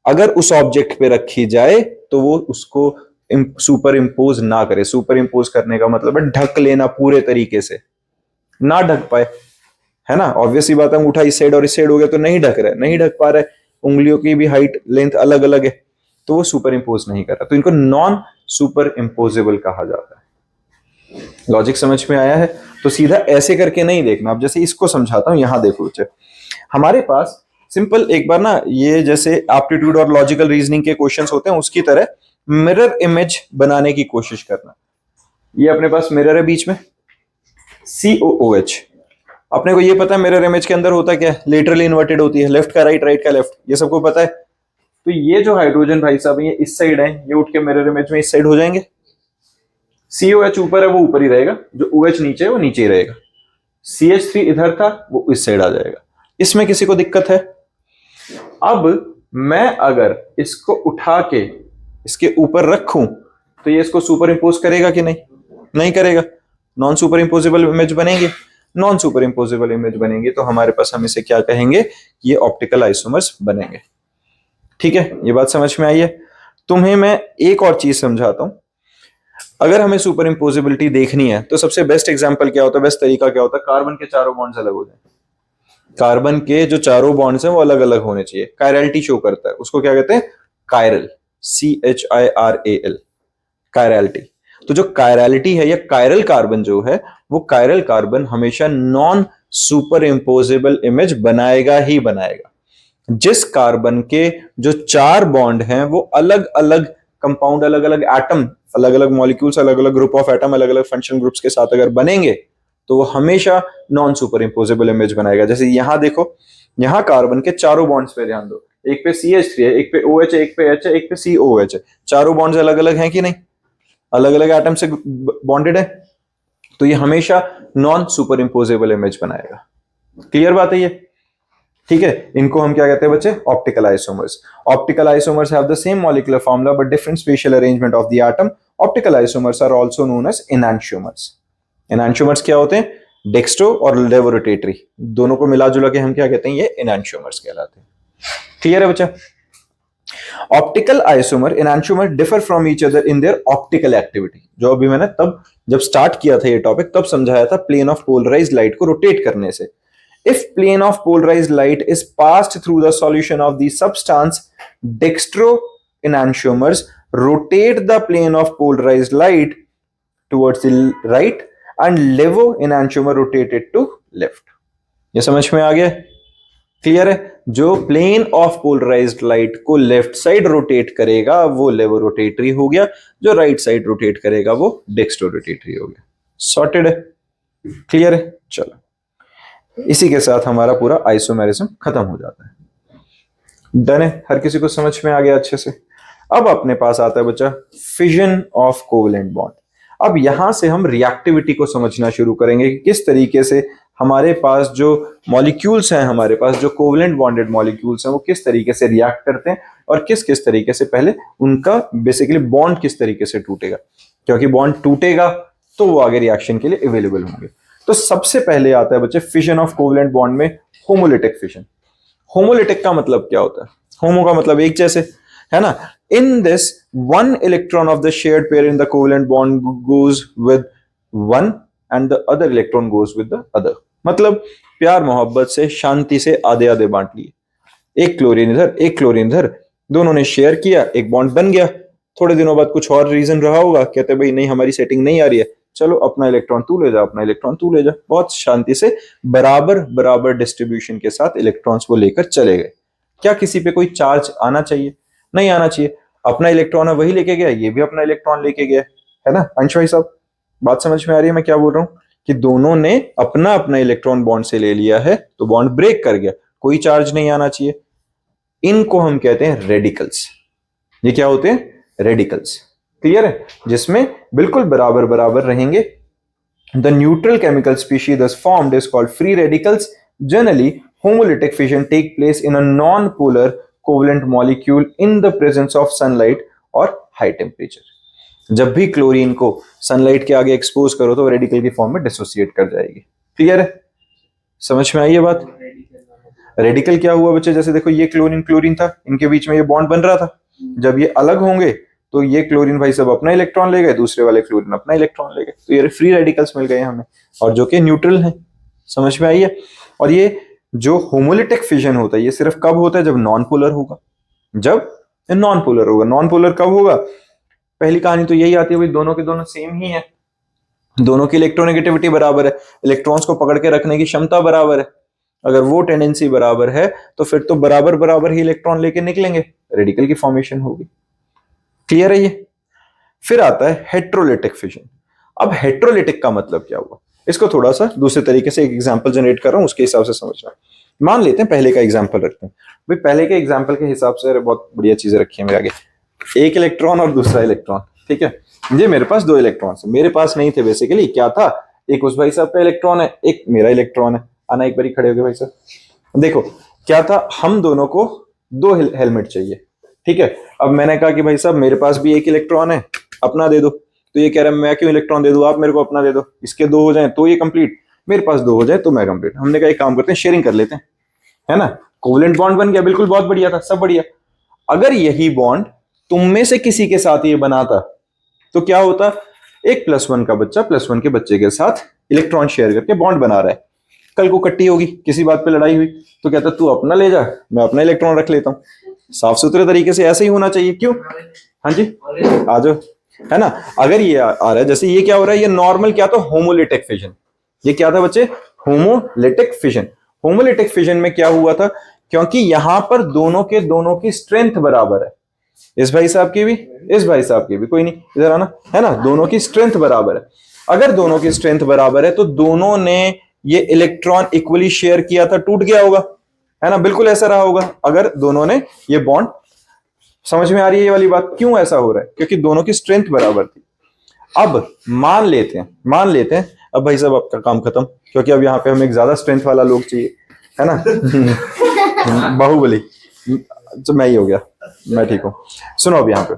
अगर उस ऑब्जेक्ट पे रखी जाए तो वो उसको सुपर इंपोज ना करे। सुपर इंपोज करने का मतलब है ढक लेना पूरे तरीके से, ना ढक पाए, है ना। ऑब्वियसली बात है, अंगूठा इस साइड और इस साइड हो गया तो नहीं ढक रहा है, नहीं ढक पा रहा है, उंगलियों की भी हाइट लेंथ अलग अलग है, तो वो सुपर इंपोज नहीं कर रहा, तो इनको नॉन सुपर इंपोजेबल कहा जाता है। लॉजिक समझ में आया है? तो सीधा ऐसे करके नहीं देखना। अब जैसे इसको समझाता हूं, यहां देखो बच्चे, हमारे पास सिंपल एक बार ना, ये जैसे एप्टीट्यूड और लॉजिकल रीजनिंग के क्वेश्चंस होते हैं उसकी तरह मिरर इमेज बनाने की कोशिश करना। ये अपने पास मिरर है बीच में, COOH। अपने को ये पता है मिरर इमेज के अंदर होता क्या है, लेटरली इन्वर्टेड होती है, लेफ्ट का राइट, राइट का लेफ्ट, ये सबको पता है। तो ये जो हाइड्रोजन भाई साहब ये इस साइड है, ये उठ के मिरर इमेज में इस साइड हो जाएंगे। COH ऊपर है वो ऊपर ही रहेगा, जो OH नीचे है वो नीचे ही रहेगा। CH3 इधर था वो इस साइड आ जाएगा। इसमें किसी को दिक्कत है? अब मैं अगर इसको उठा के इसके ऊपर रखूं तो ये इसको सुपर इंपोज करेगा कि नहीं? नहीं करेगा। नॉन सुपर इंपोजेबल इमेज बनेंगे, नॉन सुपर इंपोजेबल इमेज बनेंगे तो हमारे पास हम इसे क्या कहेंगे, ये ऑप्टिकल आइसोमर्स बनेंगे। ठीक है, ये बात समझ में आई है? तुम्हें मैं एक और चीज समझाता हूं। अगर हमें सुपर इम्पोजिबिलिटी देखनी है तो सबसे बेस्ट एग्जांपल क्या होता है, बेस्ट तरीका क्या होता है, कार्बन के चारों बॉन्ड्स अलग हो जाए, कार्बन के जो चारों बॉन्ड्स हैं वो अलग अलग होने चाहिए, कायरलिटी शो करता है, उसको क्या कहते हैं, कायरल, CHIRAL, कायरलिटी। तो जो कायरलिटी है या कायरल कार्बन जो है, वो कायरल कार्बन हमेशा नॉन सुपर इम्पोजेबल इमेज बनाएगा ही बनाएगा। जिस कार्बन के जो चार बॉन्ड हैं वो अलग अलग कंपाउंड, अलग अलग एटम, अलग अलग मॉलिक्यूल्स, अलग अलग ग्रुप ऑफ एटम, अलग अलग फंक्शनल ग्रुप्स के साथ अगर बनेंगे तो वो हमेशा नॉन सुपर इम्पोजेबल इमेज बनाएगा। जैसे यहां देखो, यहां कार्बन के चारों बॉन्ड्स पे ध्यान दो, एक पे CH3 है, एक पे OH है, एक पे H है, एक पे COH है, चारों बॉन्ड्स अलग अलग हैं कि नहीं, अलग अलग एटम से बॉन्डेड है, तो ये हमेशा नॉन सुपर इम्पोजेबल इमेज बनाएगा। क्लियर बात है ये, ठीक है। इनको हम क्या कहते हैं बच्चे, optical isomers. Optical isomers have the same molecular formula but different spatial arrangement of the atom. Optical isomers are also known as enantiomers. Enantiomers क्या होते हैं, डेक्स्ट्रो और लेवो रोटेटरी, दोनों को मिला जुला के हम क्या कहते हैं, ये एनांशियोमर्स कहलाते हैं। क्लियर है बच्चा। Optical isomer enantiomer differ from each other in their optical activity. जो अभी मैंने तब जब स्टार्ट किया था ये टॉपिक तब समझाया था, प्लेन ऑफ पोलराइज्ड लाइट को रोटेट करने से। If plane of polarized light is passed through the solution of the substance, dextroenantiomers rotate the plane of polarized light towards the right and levoenantiomer rotate it to left. ये समझ में आ गया, clear है। जो plane of polarised light को left side rotate करेगा वो लेवो रोटेटरी हो गया, जो राइट साइड रोटेट करेगा वो डेक्स्ट्रो रोटेटरी हो गया। सॉर्टेड है, क्लियर है। चलो, इसी के साथ हमारा पूरा आइसोमेरिज्म खत्म हो जाता है। डन है, हर किसी को समझ में आ गया अच्छे से। अब अपने पास आता है बच्चा फिजन ऑफ कोवेलेंट बॉन्ड। अब यहां से हम रिएक्टिविटी को समझना शुरू करेंगे कि किस तरीके से हमारे पास जो मॉलिक्यूल्स हैं, हमारे पास जो कोवेलेंट बॉन्डेड मॉलिक्यूल्स हैं वो किस तरीके से रिएक्ट करते हैं और किस किस तरीके से पहले उनका बेसिकली बॉन्ड किस तरीके से टूटेगा, क्योंकि बॉन्ड टूटेगा तो वो आगे रिएक्शन के लिए अवेलेबल होंगे। तो सबसे पहले आता है बच्चे फिजन ऑफ कोवेलेंट बॉन्ड में होमोलिटिक फिजन। होमोलिटिक का मतलब क्या होता है, होमो का मतलब एक जैसे, है ना। In this one electron of the shared pair in the covalent bond goes with one and the other electron goes with the other. मतलब प्यार मोहब्बत से शांति से आधे आधे बांट लिए, एक क्लोरीन इधर एक क्लोरीन इधर, दोनों ने शेयर किया, एक बॉन्ड बन गया। थोड़े दिनों बाद कुछ और रीजन रहा होगा, कहते भाई नहीं हमारी सेटिंग नहीं आ रही है, चलो अपना इलेक्ट्रॉन तू ले जा, अपना इलेक्ट्रॉन तू ले जा। बहुत शांति से बराबर बराबर डिस्ट्रीब्यूशन के साथ इलेक्ट्रॉन्स वो लेकर चले गए। क्या किसी पे कोई चार्ज आना चाहिए, नहीं आना चाहिए। अपना इलेक्ट्रॉन है वही लेके गया, ये भी अपना इलेक्ट्रॉन लेके गया, है ना। अंश भाई साहब बात समझ में आ रही है मैं क्या बोल रहा हूं, कि दोनों ने अपना अपना इलेक्ट्रॉन बॉन्ड से ले लिया है तो बॉन्ड ब्रेक कर गया, कोई चार्ज नहीं आना चाहिए। इनको हम कहते हैं रेडिकल्स। ये क्या होते हैं, रेडिकल्स। क्लियर है, जिसमें बिल्कुल बराबर बराबर रहेंगे। The neutral chemical species thus formed is called free radicals. Generally, homolytic fission take place in a non-polar covalent molecule in the presence of sunlight or high temperature. जब भी क्लोरीन को sunlight के आगे एक्सपोज करो तो radical की form में dissociate कर जाएगी। क्लियर है, समझ में आई ये बात। रेडिकल क्या हुआ बच्चे, जैसे देखो ये क्लोरीन क्लोरीन था, इनके बीच में ये बॉन्ड बन रहा था, जब ये अलग होंगे तो ये क्लोरीन भाई सब अपना इलेक्ट्रॉन ले गए, दूसरे वाले क्लोरीन अपना इलेक्ट्रॉन ले गए, तो ये फ्री रेडिकल्स मिल गए हमें, और जो कि न्यूट्रल हैं। समझ में आई है। और ये जो होमोलिटिक फिजन होता है ये सिर्फ कब होता है, जब नॉन पोलर होगा। जब नॉन पोलर होगा, नॉन पोलर कब होगा, पहली कहानी तो यही आती है भाई दोनों के दोनों सेम ही है, दोनों की इलेक्ट्रोनेगेटिविटी बराबर है, इलेक्ट्रॉन्स को पकड़ के रखने की क्षमता बराबर है। अगर वो टेंडेंसी बराबर है तो फिर तो बराबर बराबर ही इलेक्ट्रॉन लेके निकलेंगे, रेडिकल की फॉर्मेशन होगी। क्लियर है ये। फिर आता है हेट्रोलिटिक फिजन। अब हेट्रोलिटिक का मतलब क्या हुआ, इसको थोड़ा सा दूसरे तरीके से एक एग्जांपल जनरेट कर रहा हूं, उसके हिसाब से समझना। मान लेते हैं पहले का एग्जांपल रखते हैं भाई, पहले के एग्जांपल के हिसाब से बहुत बढ़िया चीजें रखी है मेरे आगे, एक इलेक्ट्रॉन और दूसरा इलेक्ट्रॉन। ठीक है, ये मेरे पास दो इलेक्ट्रॉन है, मेरे पास नहीं थे बेसिकली, क्या था, एक उस भाई साहब पे इलेक्ट्रॉन है, एक मेरा इलेक्ट्रॉन है। आना एक बारी खड़े हो गए भाई साहब। देखो क्या था, हम दोनों को दो हेलमेट चाहिए। ठीक है, अब मैंने कहा कि भाई साहब मेरे पास भी एक इलेक्ट्रॉन है, अपना दे दो। तो ये कह रहा है मैं क्यों इलेक्ट्रॉन दे दूं, आप मेरे को अपना दे दो, इसके दो हो जाए तो ये कंप्लीट, मेरे पास दो हो जाए तो मैं कंप्लीट। हमने कहा एक काम करते हैं, शेयरिंग कर लेते हैं, है ना। कोवेलेंट बॉन्ड बन गया, बिल्कुल बहुत बढ़िया था, सब बढ़िया। अगर यही बॉन्ड तुम में से किसी के साथ ये बना था तो क्या होता, एक +1 का बच्चा +1 के बच्चे के साथ इलेक्ट्रॉन शेयर करके बॉन्ड बना रहा है। कल को कट्टी होगी, किसी बात पे लड़ाई हुई, तो कहता तू अपना ले जा, मैं अपना इलेक्ट्रॉन रख लेता हूँ। साफ सुथरे तरीके से ऐसे ही होना चाहिए। क्यों? हाँ जी, आ जाओ, है ना। अगर ये आ रहा है, जैसे ये क्या हो रहा है, ये नॉर्मल क्या था, होमोलिटिक फिजन। ये क्या था बच्चे? Homolytic fission. होमोलिटिक फिजन में क्या हुआ था, क्योंकि यहां पर दोनों की स्ट्रेंथ बराबर है, इस भाई साहब की भी, इस भाई साहब की भी, कोई नहीं इधर आना, है ना, दोनों की स्ट्रेंथ बराबर है। अगर दोनों की स्ट्रेंथ बराबर है तो दोनों ने ये इलेक्ट्रॉन इक्वली शेयर किया था, टूट गया होगा, है ना, बिल्कुल ऐसा रहा होगा अगर दोनों ने ये बॉन्ड। समझ में आ रही है ये वाली बात? क्यों ऐसा हो रहा है? क्योंकि दोनों की स्ट्रेंथ बराबर थी। अब मान लेते हैं अब भाई साहब आपका काम खत्म, क्योंकि अब यहाँ पे हमें एक ज्यादा स्ट्रेंथ वाला लोग चाहिए, है ना। बाहुबली, तो मैं ही हो गया, मैं ठीक हूं। सुनो अब यहाँ पे,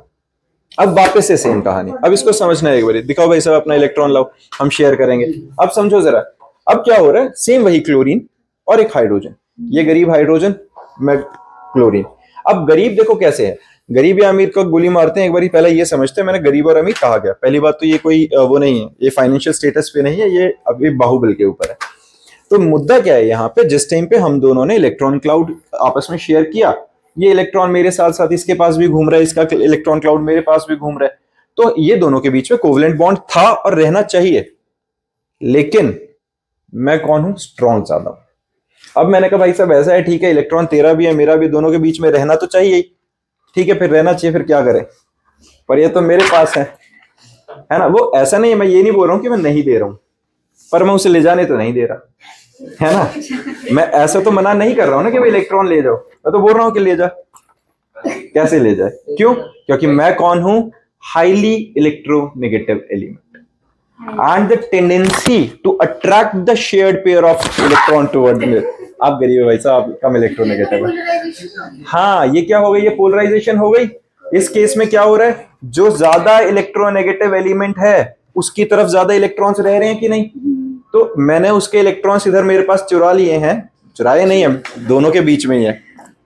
अब वापस से सेम कहानी, अब इसको समझना है एक बार। दिखाओ भाई साहब अपना इलेक्ट्रॉन लाओ, हम शेयर करेंगे। अब समझो जरा, अब क्या हो रहा है, सेम वही क्लोरीन और एक हाइड्रोजन, ये गरीब हाइड्रोजन, मैं क्लोरीन। अब गरीब देखो कैसे है, गरीब या अमीर को गोली मारते हैं, एक बार पहले ये समझते हैं मैंने गरीब और अमीर कहा गया। पहली बात तो ये कोई वो नहीं है, ये फाइनेंशियल स्टेटस पे नहीं है, ये अभी बाहुबल के ऊपर है। तो मुद्दा क्या है यहाँ पे, जिस टाइम पे हम दोनों ने इलेक्ट्रॉन क्लाउड आपस में शेयर किया, ये इलेक्ट्रॉन मेरे साथ साथ इसके पास भी घूम रहा है, इसका इलेक्ट्रॉन क्लाउड मेरे पास भी घूम रहा है, तो ये दोनों के बीच में कोवलेंट बॉन्ड था और रहना चाहिए। लेकिन मैं कौन हूं, स्ट्रॉन्ग ज्यादा हूं। अब मैंने कहा भाई साहब ऐसा है, ठीक है, इलेक्ट्रॉन तेरा भी है मेरा भी, दोनों के बीच में रहना तो चाहिए ही, ठीक है, फिर रहना चाहिए, फिर क्या करें, पर ये तो मेरे पास है ना। वो ऐसा नहीं है, मैं ये नहीं बोल रहा हूं कि मैं नहीं दे रहा हूं, पर मैं उसे ले जाने तो नहीं दे रहा, है ना। मैं ऐसा तो मना नहीं कर रहा हूं ना कि भाई इलेक्ट्रॉन ले जाओ, मैं तो बोल रहा हूं कि ले जा। कैसे ले जाए? क्यों? क्योंकि मैं कौन हूं, highly electronegative element, and the tendency to attract the shared pair of electron towards me। आप गरीब हो भाई साहब, कम इलेक्ट्रोनेगेटिव है। हाँ, ये क्या हो गई, ये पोलराइजेशन हो गई। इस केस में क्या हो रहा है, जो ज्यादा इलेक्ट्रोनेगेटिव एलिमेंट है उसकी तरफ ज्यादा इलेक्ट्रॉन्स रह रहे हैं कि नहीं, तो मैंने उसके इलेक्ट्रॉन्स इधर मेरे पास चुरा लिए हैं, चुराए नहीं है, दोनों के बीच में ही है,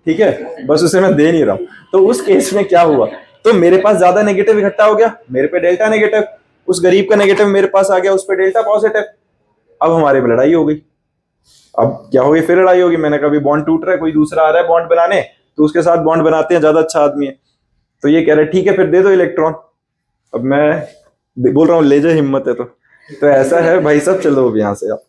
ठीक है, बस उसे मैं दे नहीं रहा हूं। तो उस केस में क्या हुआ, तो मेरे पास ज्यादा नेगेटिव इकट्ठा हो गया, मेरे पे डेल्टा नेगेटिव, उस गरीब का नेगेटिव मेरे पास आ गया, उस पे डेल्टा पॉजिटिव। अब हमारे में लड़ाई हो गई। अब क्या होगी, फिर लड़ाई होगी। मैंने कभी बॉन्ड टूट रहा है, कोई दूसरा आ रहा है बॉन्ड बनाने, तो उसके साथ बॉन्ड बनाते हैं, ज्यादा अच्छा आदमी है, तो ये कह रहा है ठीक है फिर दे दो इलेक्ट्रॉन। अब मैं बोल रहा हूँ ले जाए, हिम्मत है तो ऐसा है भाई साहब, चलो अब यहाँ से आप,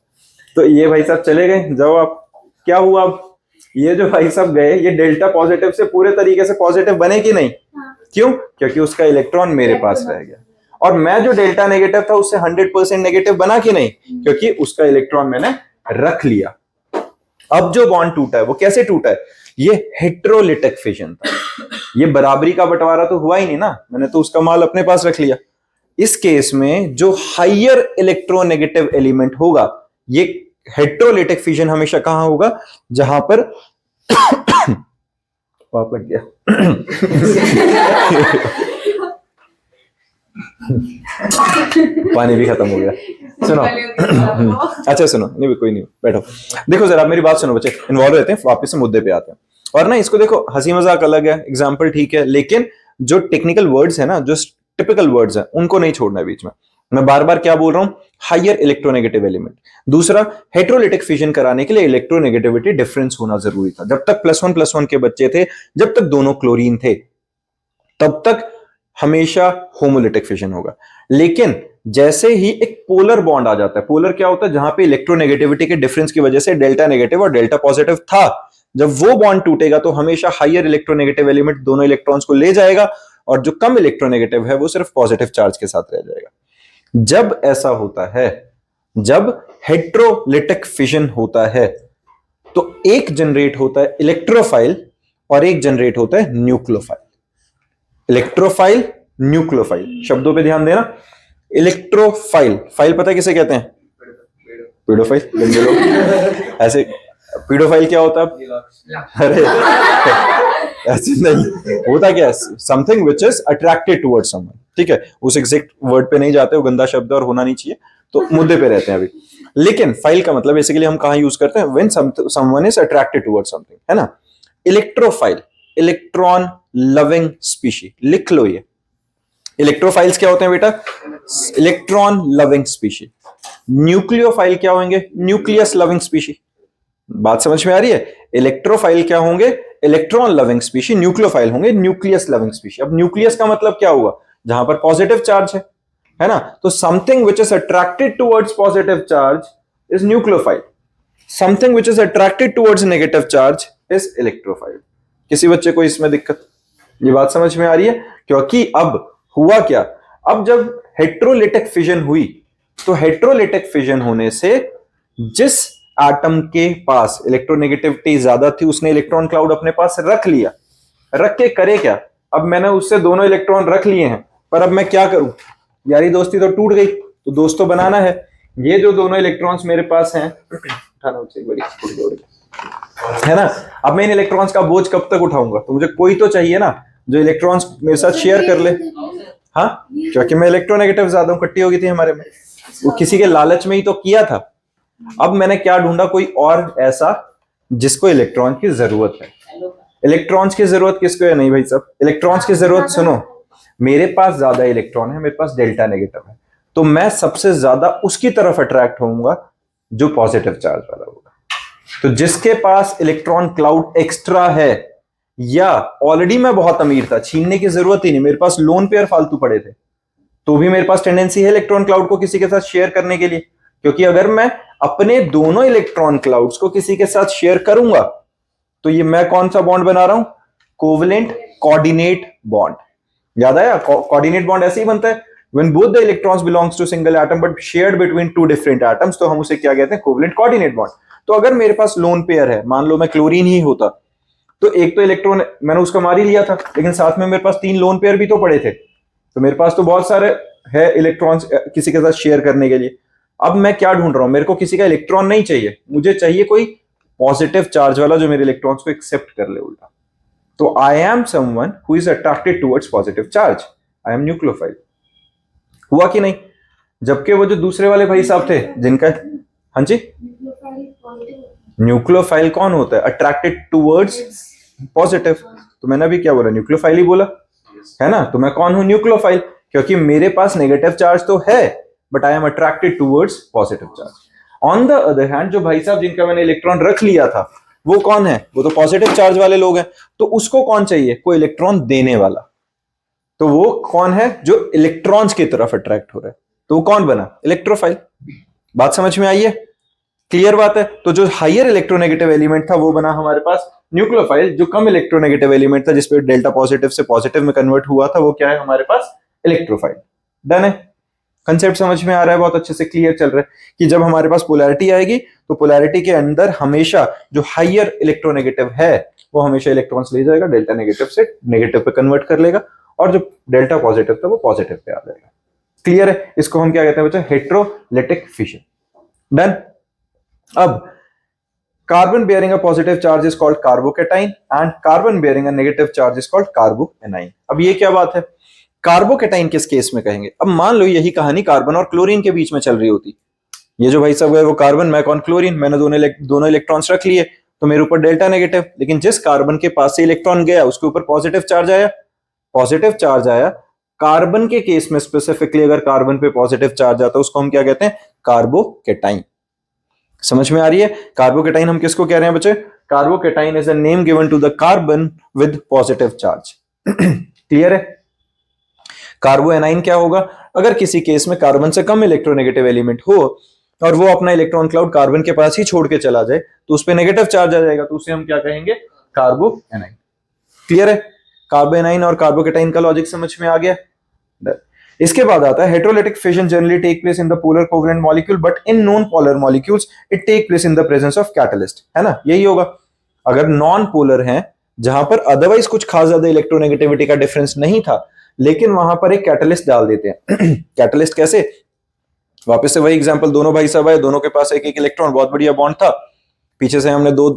तो ये भाई साहब चले गए, जाओ आप। क्या हुआ, अब ये जो भाई साहब गए, ये डेल्टा पॉजिटिव से पूरे तरीके से पॉजिटिव बने कि नहीं? क्यों? क्योंकि उसका इलेक्ट्रॉन मेरे पास रह गया, और मैं जो डेल्टा नेगेटिव था उससे 100% नेगेटिव बना कि नहीं, क्योंकि उसका इलेक्ट्रॉन मैंने रख लिया। अब जो बॉन्ड टूटा है वो कैसे टूटा है, ये हेट्रोलिटिक फिजन था, ये बराबरी का बंटवारा तो हुआ ही नहीं ना, मैंने तो उसका माल अपने पास रख लिया। इस केस में जो हायर इलेक्ट्रोनेगेटिव एलिमेंट होगा, ये हेट्रोलिटिक फिजन हमेशा कहां होगा, जहां पर पाप लग गया पानी भी खत्म हो गया। सुनो अच्छा सुनो, नहीं कोई नहीं, बैठो। देखो जरा मेरी बात सुनो बच्चे, इन्वॉल्व रहते हैं, वापस से मुद्दे पे आते हैं। और ना इसको देखो, हंसी मजाक अलग है, एग्जाम्पल ठीक है, लेकिन जो टेक्निकल वर्ड्स है ना, जो टिपिकल वर्ड्स है, उनको नहीं छोड़ना है बीच में। मैं बार बार क्या बोल रहा हूं, हायर इलेक्ट्रोनेगेटिव एलिमेंट। दूसरा, हेट्रोलिटिक फिजन कराने के लिए इलेक्ट्रोनेगेटिविटी डिफरेंस होना जरूरी था। जब तक +1 के बच्चे थे, जब तक दोनों क्लोरीन थे, तब तक हमेशा होमोलिटिक फिजन होगा। लेकिन जैसे ही एक पोलर बॉन्ड आ जाता है, पोलर क्या होता है, जहां पे इलेक्ट्रोनेगेटिविटी के डिफरेंस की वजह से डेल्टा नेगेटिव और डेल्टा पॉजिटिव था, जब वो बॉन्ड टूटेगा तो हमेशा हायर इलेक्ट्रोनेगेटिव एलिमेंट दोनों इलेक्ट्रॉन्स को ले जाएगा, और जो कम इलेक्ट्रोनेगेटिव है वो सिर्फ पॉजिटिव चार्ज के साथ रह जाएगा। जब ऐसा होता है, जब हेट्रोलिटिक फिजन होता है, तो एक जनरेट होता है इलेक्ट्रोफाइल और एक जनरेट होता है न्यूक्लियोफाइल। इलेक्ट्रोफाइल, न्यूक्लियोफाइल, शब्दों पे ध्यान देना। इलेक्ट्रोफाइल, फाइल पता है किसे कहते हैं, पीडोफाइल, गंदे लोग ऐसे। पीडोफाइल क्या होता है, अरे ऐसे नहीं होता, क्या something which is attracted towards someone, ठीक है, उस एग्जैक्ट वर्ड पे नहीं जाते, वो गंदा शब्द और होना नहीं चाहिए, तो मुद्दे पे रहते हैं अभी। लेकिन फाइल का मतलब बेसिकली हम कहां यूज करते हैं, when someone is attracted towards something, है ना। इलेक्ट्रोफाइल, इलेक्ट्रॉन लविंग स्पीशी, लिख लो ये, इलेक्ट्रोफाइल्स क्या होते हैं बेटा? Electron loving species. न्यूक्लियोफाइल क्या होंगे? Nucleus loving species. बात समझ में आ रही है? इलेक्ट्रोफाइल क्या होंगे? Electron loving species. न्यूक्लियोफाइल होंगे न्यूक्लियस लविंग स्पीशी। अब न्यूक्लियस का मतलब क्या हुआ? जहां पर पॉजिटिव चार्ज है ना? तो something which is attracted towards positive charge is nucleophile, something which is attracted towards negative charge is electrophile. किसी बच्चे को इसमें दिक्कत? ये बात समझ में आ रही है? क्योंकि अब हुआ क्या, अब जब हेट्रोलिटिक फिजन हुई तो हेट्रोलिटिक फिजन होने से जिस एटम के पास इलेक्ट्रोनेगेटिविटी ज्यादा थी उसने इलेक्ट्रॉन क्लाउड अपने पास रख लिया। रख के करे क्या? अब मैंने उससे दोनों इलेक्ट्रॉन रख लिए हैं, पर अब मैं क्या करूं? यारी दोस्ती तो टूट गई, तो दोस्त तो बनाना है। ये जो दोनों इलेक्ट्रॉन्स मेरे पास हैं है ना, अब मैं इन इलेक्ट्रॉन्स का बोझ कब तक उठाऊंगा? तो मुझे कोई तो चाहिए ना जो इलेक्ट्रॉन्स मेरे साथ शेयर कर ले। हाँ, क्योंकि मैं इलेक्ट्रोनेगेटिव ज्यादा हूं, इकट्ठी हो गई थी हमारे में, वो किसी के लालच में ही तो किया था। अब मैंने क्या ढूंढा? कोई और ऐसा जिसको इलेक्ट्रॉन की जरूरत है। इलेक्ट्रॉन्स की जरूरत किसको है? नहीं भाई साहब, इलेक्ट्रॉन्स की जरूरत सुनो, मेरे पास ज्यादा इलेक्ट्रॉन है, मेरे पास डेल्टा नेगेटिव है, तो मैं सबसे ज्यादा उसकी तरफ अट्रैक्ट होऊंगा जो पॉजिटिव चार्ज वाला होगा। तो जिसके पास इलेक्ट्रॉन क्लाउड एक्स्ट्रा है, या ऑलरेडी मैं बहुत अमीर था, छीनने की जरूरत ही नहीं, मेरे पास लोन पेयर फालतू पड़े थे, तो भी मेरे पास टेंडेंसी है इलेक्ट्रॉन क्लाउड को किसी के साथ शेयर करने के लिए। क्योंकि अगर मैं अपने दोनों इलेक्ट्रॉन क्लाउड्स को किसी के साथ शेयर करूंगा तो ये मैं कौन सा बॉन्ड बना रहा हूं? Covalent coordinate bond. याद आया? कोऑर्डिनेट बॉन्ड ऐसे ही बनता है, when both the electrons belongs to single atom but shared between two different atoms, तो हम उसे क्या कहते हैं? Covalent coordinate bond. तो अगर मेरे पास लोन पेयर है, मान लो मैं क्लोरीन ही होता, तो एक तो इलेक्ट्रॉन मैंने उसका मार ही लिया था, लेकिन साथ में मेरे पास 3 लोन पेयर भी तो पड़े थे, तो मेरे पास तो बहुत सारे है इलेक्ट्रॉन्स किसी के साथ शेयर करने के लिए। अब मैं क्या ढूंढ रहा हूं? मेरे को किसी का इलेक्ट्रॉन नहीं चाहिए, मुझे चाहिए कोई पॉजिटिव चार्ज वाला जो मेरे इलेक्ट्रॉन्स को एक्सेप्ट कर ले उल्टा। तो I am someone who is attracted towards positive charge, I am nucleophile. हुआ कि नहीं? जबकि वो जो दूसरे वाले भाई साहब थे जिनका, हाँ जी, न्यूक्लियोफाइल कौन होता है? Attracted towards positive. तो मैंने अभी क्या बोला? न्यूक्लियोफाइल ही बोला है ना। तो मैं कौन हूं? न्यूक्लियोफाइल, क्योंकि मेरे पास नेगेटिव चार्ज तो है but I am attracted towards positive charge. On the other hand जो भाई साहब जिनका मैंने इलेक्ट्रॉन रख लिया था वो कौन है? वो तो पॉजिटिव चार्ज वाले लोग हैं, तो उसको कौन चाहिए? कोई इलेक्ट्रॉन देने वाला। तो वो कौन है? जो इलेक्ट्रॉन्स की तरफ अट्रैक्ट हो रहा है, तो वो कौन बना? इलेक्ट्रोफाइल। बात समझ में आई है? क्लियर बात है? तो जो हायर इलेक्ट्रोनेगेटिव एलिमेंट था वो बना हमारे पास न्यूक्लियोफाइल, जो कम इलेक्ट्रोनेगेटिव एलिमेंट था जिसपे डेल्टा पॉजिटिव से पॉजिटिव में कन्वर्ट हुआ था वो क्या है हमारे पास? इलेक्ट्रोफाइल। डन है? कंसेप्ट समझ में आ रहा है? बहुत अच्छे से क्लियर चल रहा है कि जब हमारे पास पोलैरिटी आएगी तो पोलैरिटी के अंदर हमेशा जो हायर इलेक्ट्रोनेगेटिव है वो हमेशा इलेक्ट्रॉन्स ले जाएगा, डेल्टा नेगेटिव से नेगेटिव पे कन्वर्ट कर लेगा, और जो डेल्टा पॉजिटिव था वो पॉजिटिव पे आ जाएगा। क्लियर है? इसको हम क्या कहते हैं बच्चा? Heterolytic fission. डन। अब carbon bearing a positive charge is called carbocation and carbon bearing a negative charge is called carboanion। अब ये क्या बात है? कार्बोकेटाइन किस केस में कहेंगे? अब मान लो यही कहानी कार्बन और क्लोरीन के बीच में चल रही होती, ये जो भाई सब है वो कार्बन, मैं कौन? क्लोरीन। मैंने दोनों इलेक्ट्रॉन्स रख लिए तो मेरे ऊपर डेल्टा नेगेटिव, लेकिन जिस कार्बन के पास से इलेक्ट्रॉन गया उसके ऊपर पॉजिटिव चार्ज आया। पॉजिटिव चार्ज आया कार्बन के केस में स्पेसिफिकली, अगर कार्बन पे पॉजिटिव चार्ज आता है उसको हम क्या कहते हैं? कार्बोकेटाइन। समझ में आ रही है? कार्बोकेटाइन हम किसको कह रहे हैं बच्चे? Carbocation is a name given to the carbon with positive charge. Clear है? कार्बोएनाइन क्या होगा? अगर किसी केस में कार्बन से कम इलेक्ट्रोनेगेटिव एलिमेंट हो और वो अपना इलेक्ट्रॉन क्लाउड कार्बन के पास ही छोड़ के चला जाए तो उस पर नेगेटिव चार्ज आ जाएगा, तो उसे हम क्या कहेंगे? कार्बोएनाइन। क्लियर है? कार्बोएनाइन और कार्बोकेटाइन का लॉजिक समझ में आ गया? इसके बाद आता है heterolytic fission generally take place in the polar covalent molecule but in non polar molecules it take place in the presence of catalyst. है ना? यही होगा। अगर नॉन पोलर है जहां पर अदरवाइज कुछ खास ज्यादा इलेक्ट्रोनेगेटिविटी का डिफरेंस नहीं था, लेकिन वहां पर एक कैटलिस्ट डाल देते हैं। कैटलिस्ट कैसे? वापस से वही एग्जांपल, दोनों भाई साहब आए, दोनों के पास एक एक इलेक्ट्रॉन, बहुत बढ़िया बॉन्ड था, पीछे से हमने 2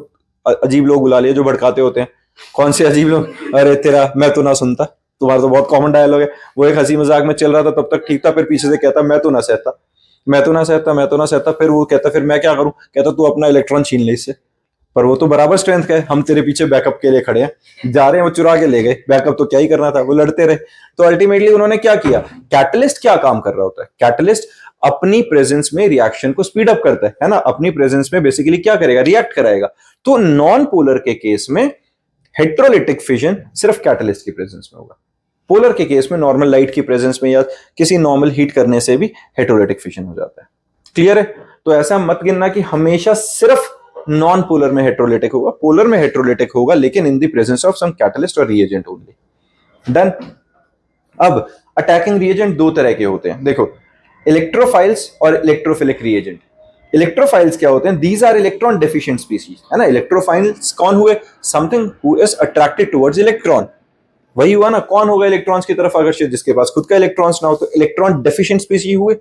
अजीब लोग बुला लिए जो भड़काते होते हैं। कौन से अजीब लोग? अरे तेरा मैं तो ना सुनता, तुम्हारा तो बहुत कॉमन डायलॉग है। वो एक हंसी मजाक में चल रहा था तब तक ठीक था, फिर पीछे से कहता मैं तो ना सहता, मैं तो ना सहता, मैं तो ना सहता, फिर वो कहता फिर मैं क्या करूं? कहता तू अपना इलेक्ट्रॉन छीन ले इससे। पर वो तो बराबर स्ट्रेंथ का है, हम तेरे पीछे बैकअप के लिए खड़े हैं, जा रहे हैं वो चुरा के ले गए, बैकअप तो क्या ही करना था, वो लड़ते रहे। तो अल्टीमेटली उन्होंने क्या किया, कैटलिस्ट क्या काम कर रहा होता है, कैटलिस्ट अपनी प्रेजेंस में रिएक्शन को स्पीड अप करता है ना, अपनी प्रेजेंस में बेसिकली क्या करेगा, रिएक्ट कराएगा। तो नॉन पोलर के केस में हेट्रोलिटिक फिजन सिर्फ कैटलिस्ट की प्रेजेंस में होगा, पोलर के केस में नॉर्मल लाइट की प्रेजेंस में या किसी नॉर्मल हीट करने से भी हेट्रोलिटिक फिजन हो जाता है। क्लियर है? तो ऐसा मत गिनना कि हमेशा सिर्फ नॉन पोलर में हेट्रोलिटिक होगा, पोलर में हेट्रोलिटिक होगा लेकिन in the presence of some catalyst और रिएजेंट ओनली। डन। अब अटैकिंग रिएजेंट दो तरह के होते हैं, देखो इलेक्ट्रोफाइल्स और इलेक्ट्रोफिलिक रिएजेंट। इलेक्ट्रोफाइल्स क्या होते हैं, these are electron deficient species, है ना। इलेक्ट्रोफाइल्स कौन हुए, something who is attracted towards electron, वही हुआ ना, कौन होगा इलेक्ट्रॉन्स की तरफ आकर्षित, जिसके पास खुद का इलेक्ट्रॉन्स ना हो, तो इलेक्ट्रॉन डेफिशिएंट स्पीशीज हुए,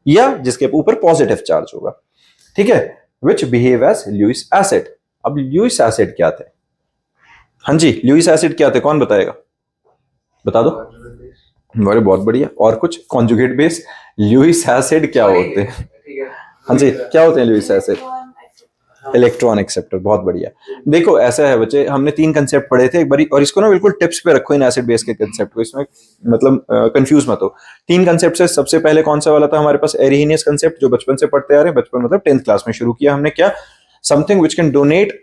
या जिसके ऊपर पॉजिटिव चार्ज होगा, ठीक है, विच बिहेव एज ल्यूइस एसिड। अब ल्यूइस एसिड क्या थे, हाँ जी ल्यूइस एसिड क्या थे, कौन बताएगा, बता दो। अरे बहुत बढ़िया, और कुछ कॉन्जुगेट बेस। ल्यूइस एसिड क्या होते हैं, हाँ जी क्या होते हैं ल्यूइस एसिड, इलेक्ट्रॉन एक्सेप्टर, बहुत बढ़िया। देखो ऐसा है बच्चे, हमने तीन कंसेप्ट पढ़े थे एक बारी, और इसको ना बिल्कुल टिप्स पे रखो इन एसिड बेस के कंसेप्ट को, इसमें मतलब कंफ्यूज मत हो। तीन कंसेप्ट से सबसे पहले कौन सा वाला था हमारे पास, एरिहीनियस कंसेप्ट, जो बचपन से पढ़ते आ रहे हैं, बचपन मतलब 10th क्लास में शुरू किया हमने, क्या, something which can donate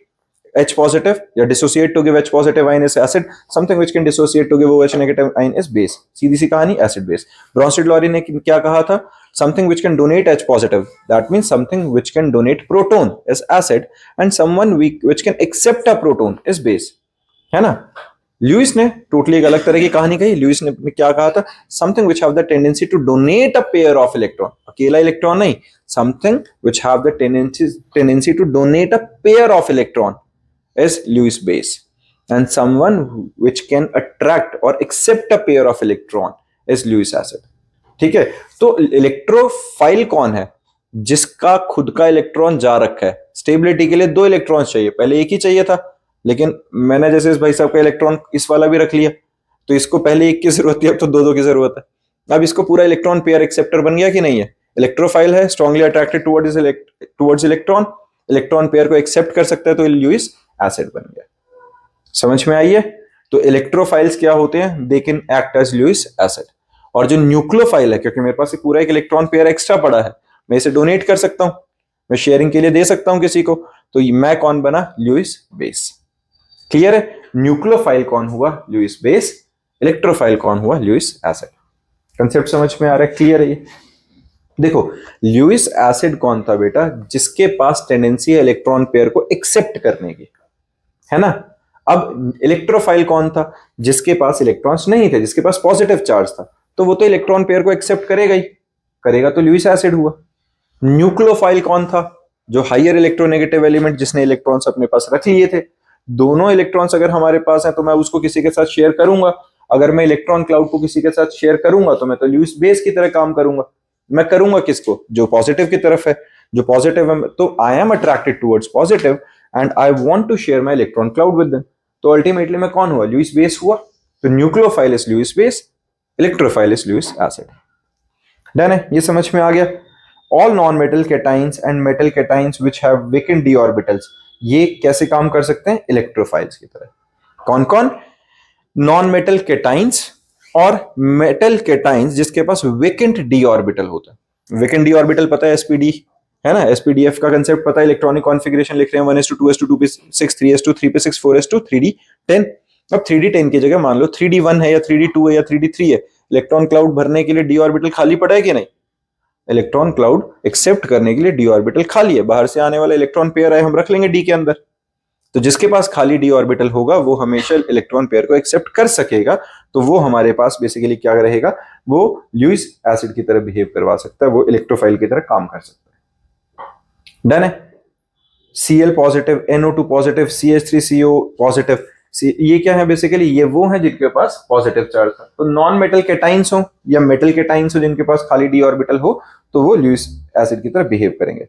H positive या dissociate to give H positive ion is acid, something which can dissociate to give OH negative ion is base। सीधी सी कहानी, acid base। ब्रॉन्स्टेड लॉरी ने क्या कहा था, something which can donate H positive, that means something which can donate proton is acid, and someone which can accept a proton is base, है ना। Lewis ने totally एक अलग तरह की कहानी कही, ल्यूइस ने क्या कहा था, something which have the tendency to donate a pair of electron, अकेला इलेक्ट्रॉन नहीं, something which have the tendency to donate a pair of electron is Lewis base, and someone which can attract or accept a pair of electron is Lewis acid। ठीक है, तो electrophile कौन है, जिसका खुद का इलेक्ट्रॉन जा रखा है, स्टेबिलिटी के लिए दो इलेक्ट्रॉन चाहिए, पहले एक ही चाहिए था, लेकिन मैंने जैसे इस भाई साहब का इलेक्ट्रॉन इस वाला भी रख लिया, तो इसको पहले एक की जरूरत थी, अब तो दो दो की जरूरत है। अब इसको पूरा इलेक्ट्रॉन पेयर एक्सेप्टर बन गया कि नहीं है, इलेक्ट्रोफाइल है, strongly attracted towards electron, electron pair को एक्सेप्ट कर सकता है, तो ल्यूइस एसिड बन गया। समझ में आई है? तो इलेक्ट्रोफाइल्स क्या होते हैं, they can act as Lewis acid. और जो न्यूक्लियोफाइल है, क्योंकि मेरे पास पूरा एक इलेक्ट्रॉन पेयर एक्स्ट्रा पड़ा है, मैं इसे डोनेट कर सकता हूं, मैं शेयरिंग के लिए दे सकता हूं किसी को, तो मैं कौन बना, ल्यूइस बेस। क्लियर है? न्यूक्लियोफाइल कौन हुआ, ल्यूइस बेस, इलेक्ट्रोफाइल कौन हुआ, ल्यूइस एसिड। कंसेप्ट समझ में आ रहा है, क्लियर है ये? देखो ल्यूइस एसिड कौन था बेटा, जिसके पास टेंडेंसी है इलेक्ट्रॉन पेयर को एक्सेप्ट करने की, है ना। अब इलेक्ट्रोफाइल कौन था, जिसके पास इलेक्ट्रॉन्स नहीं थे, जिसके पास पॉजिटिव चार्ज था, तो वो तो इलेक्ट्रॉन पेयर को एक्सेप्ट करेगा ही, करेगा तो ल्यूइस एसिड हुआ। न्यूक्लियोफाइल कौन था, जो हायर इलेक्ट्रोनेगेटिव एलिमेंट, जिसने इलेक्ट्रॉन्स अपने पास रख लिए थे, दोनों इलेक्ट्रॉन्स अगर हमारे पास हैं तो मैं उसको किसी के साथ शेयर करूंगा, अगर मैं इलेक्ट्रॉन क्लाउड को किसी के साथ शेयर करूंगा तो मैं तो ल्यूइस बेस की तरह काम करूंगा, मैं करूंगा किसको, जो पॉजिटिव की तरफ है, जो पॉजिटिव है, तो I am attracted towards positive and I want to share my electron cloud with them, तो अल्टीमेटली मैं कौन हुआ, ल्यूइस बेस हुआ। तो nucleophile is Lewis base, electrophile is Lewis acid. Done है, ये समझ में आ गया। All non metal cations and metal cations which have vacant d orbitals, ये कैसे काम कर सकते हैं, इलेक्ट्रोफाइल्स की तरह। कौन कौन, नॉन मेटल कैटाइंस और मेटल कैटाइंस जिसके पास वेकेंट डी ऑर्बिटल होता है। वेकेंट डी ऑर्बिटल पता है, एसपीडी, है ना, एसपीडीएफ का कंसेप्ट पता है, इलेक्ट्रॉनिक कॉन्फ़िगरेशन लिख रहे हैं 1:2 2:2 2:6 3:6 4:2 3:10। अब 3:10 की जगह मान लो 3:1 है या 3:2 है या 3:3 है, इलेक्ट्रॉन क्लाउड भरने के लिए डी ऑर्बिटल खाली पड़ा है कि नहीं, इलेक्ट्रॉन क्लाउड एक्सेप्ट करने के लिए डी ऑर्बिटल खाली है, बाहर से आने वाला इलेक्ट्रॉन पेयर है, हम रख लेंगे डी के अंदर, तो जिसके पास खाली डी ऑर्बिटल होगा वो हमेशा इलेक्ट्रॉन पेयर को एक्सेप्ट कर सकेगा, तो वो हमारे पास बेसिकली क्या रहेगा, वो ल्यूइस एसिड की तरह बिहेव करवा सकता है, वो इलेक्ट्रोफाइल की तरह काम कर सकता है। डन है। Cl positive, NO2 positive, CH3CO positive, ये क्या है बेसिकली, ये वो है जिनके पास पॉजिटिव चार्ज है। तो नॉन मेटल कैटाइंस हो या मेटल कैटाइंस हो जिनके पास खाली डी ऑर्बिटल हो, तो वो ल्यूइस एसिड की तरह बिहेव करेंगे।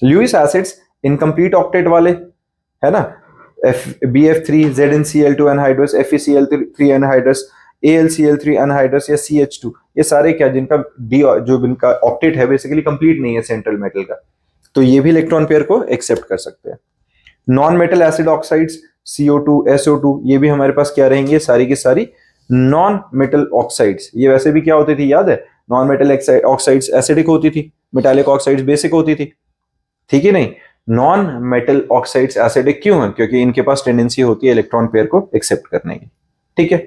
ल्यूइस एसिड्स इनकम्प्लीट ऑक्टेट वाले, है ना, BF3 ZnCl2 anhydrous, FeCl3 anhydrous, AlCl3 anhydrous या CH2, ये सारे क्या, जिनका डी जो इनका ऑक्टेट है बेसिकली कंप्लीट नहीं है सेंट्रल मेटल का, तो ये भी इलेक्ट्रॉन पेयर को एक्सेप्ट कर सकते हैं। Non metal acid oxides CO2 SO2 ये भी हमारे पास क्या रहेंगे, सारी की सारी नॉन मेटल ऑक्साइड्स। ये वैसे भी क्या होती थी याद है, नॉन मेटल ऑक्साइड्स एसिडिक होती थी, मेटालिक ऑक्साइड्स बेसिक होती थी, ठीक है नहीं। नॉन मेटल ऑक्साइड्स एसिडिक क्यों है, क्योंकि इनके पास टेंडेंसी होती है इलेक्ट्रॉन पेयर को एक्सेप्ट करने की, ठीक है।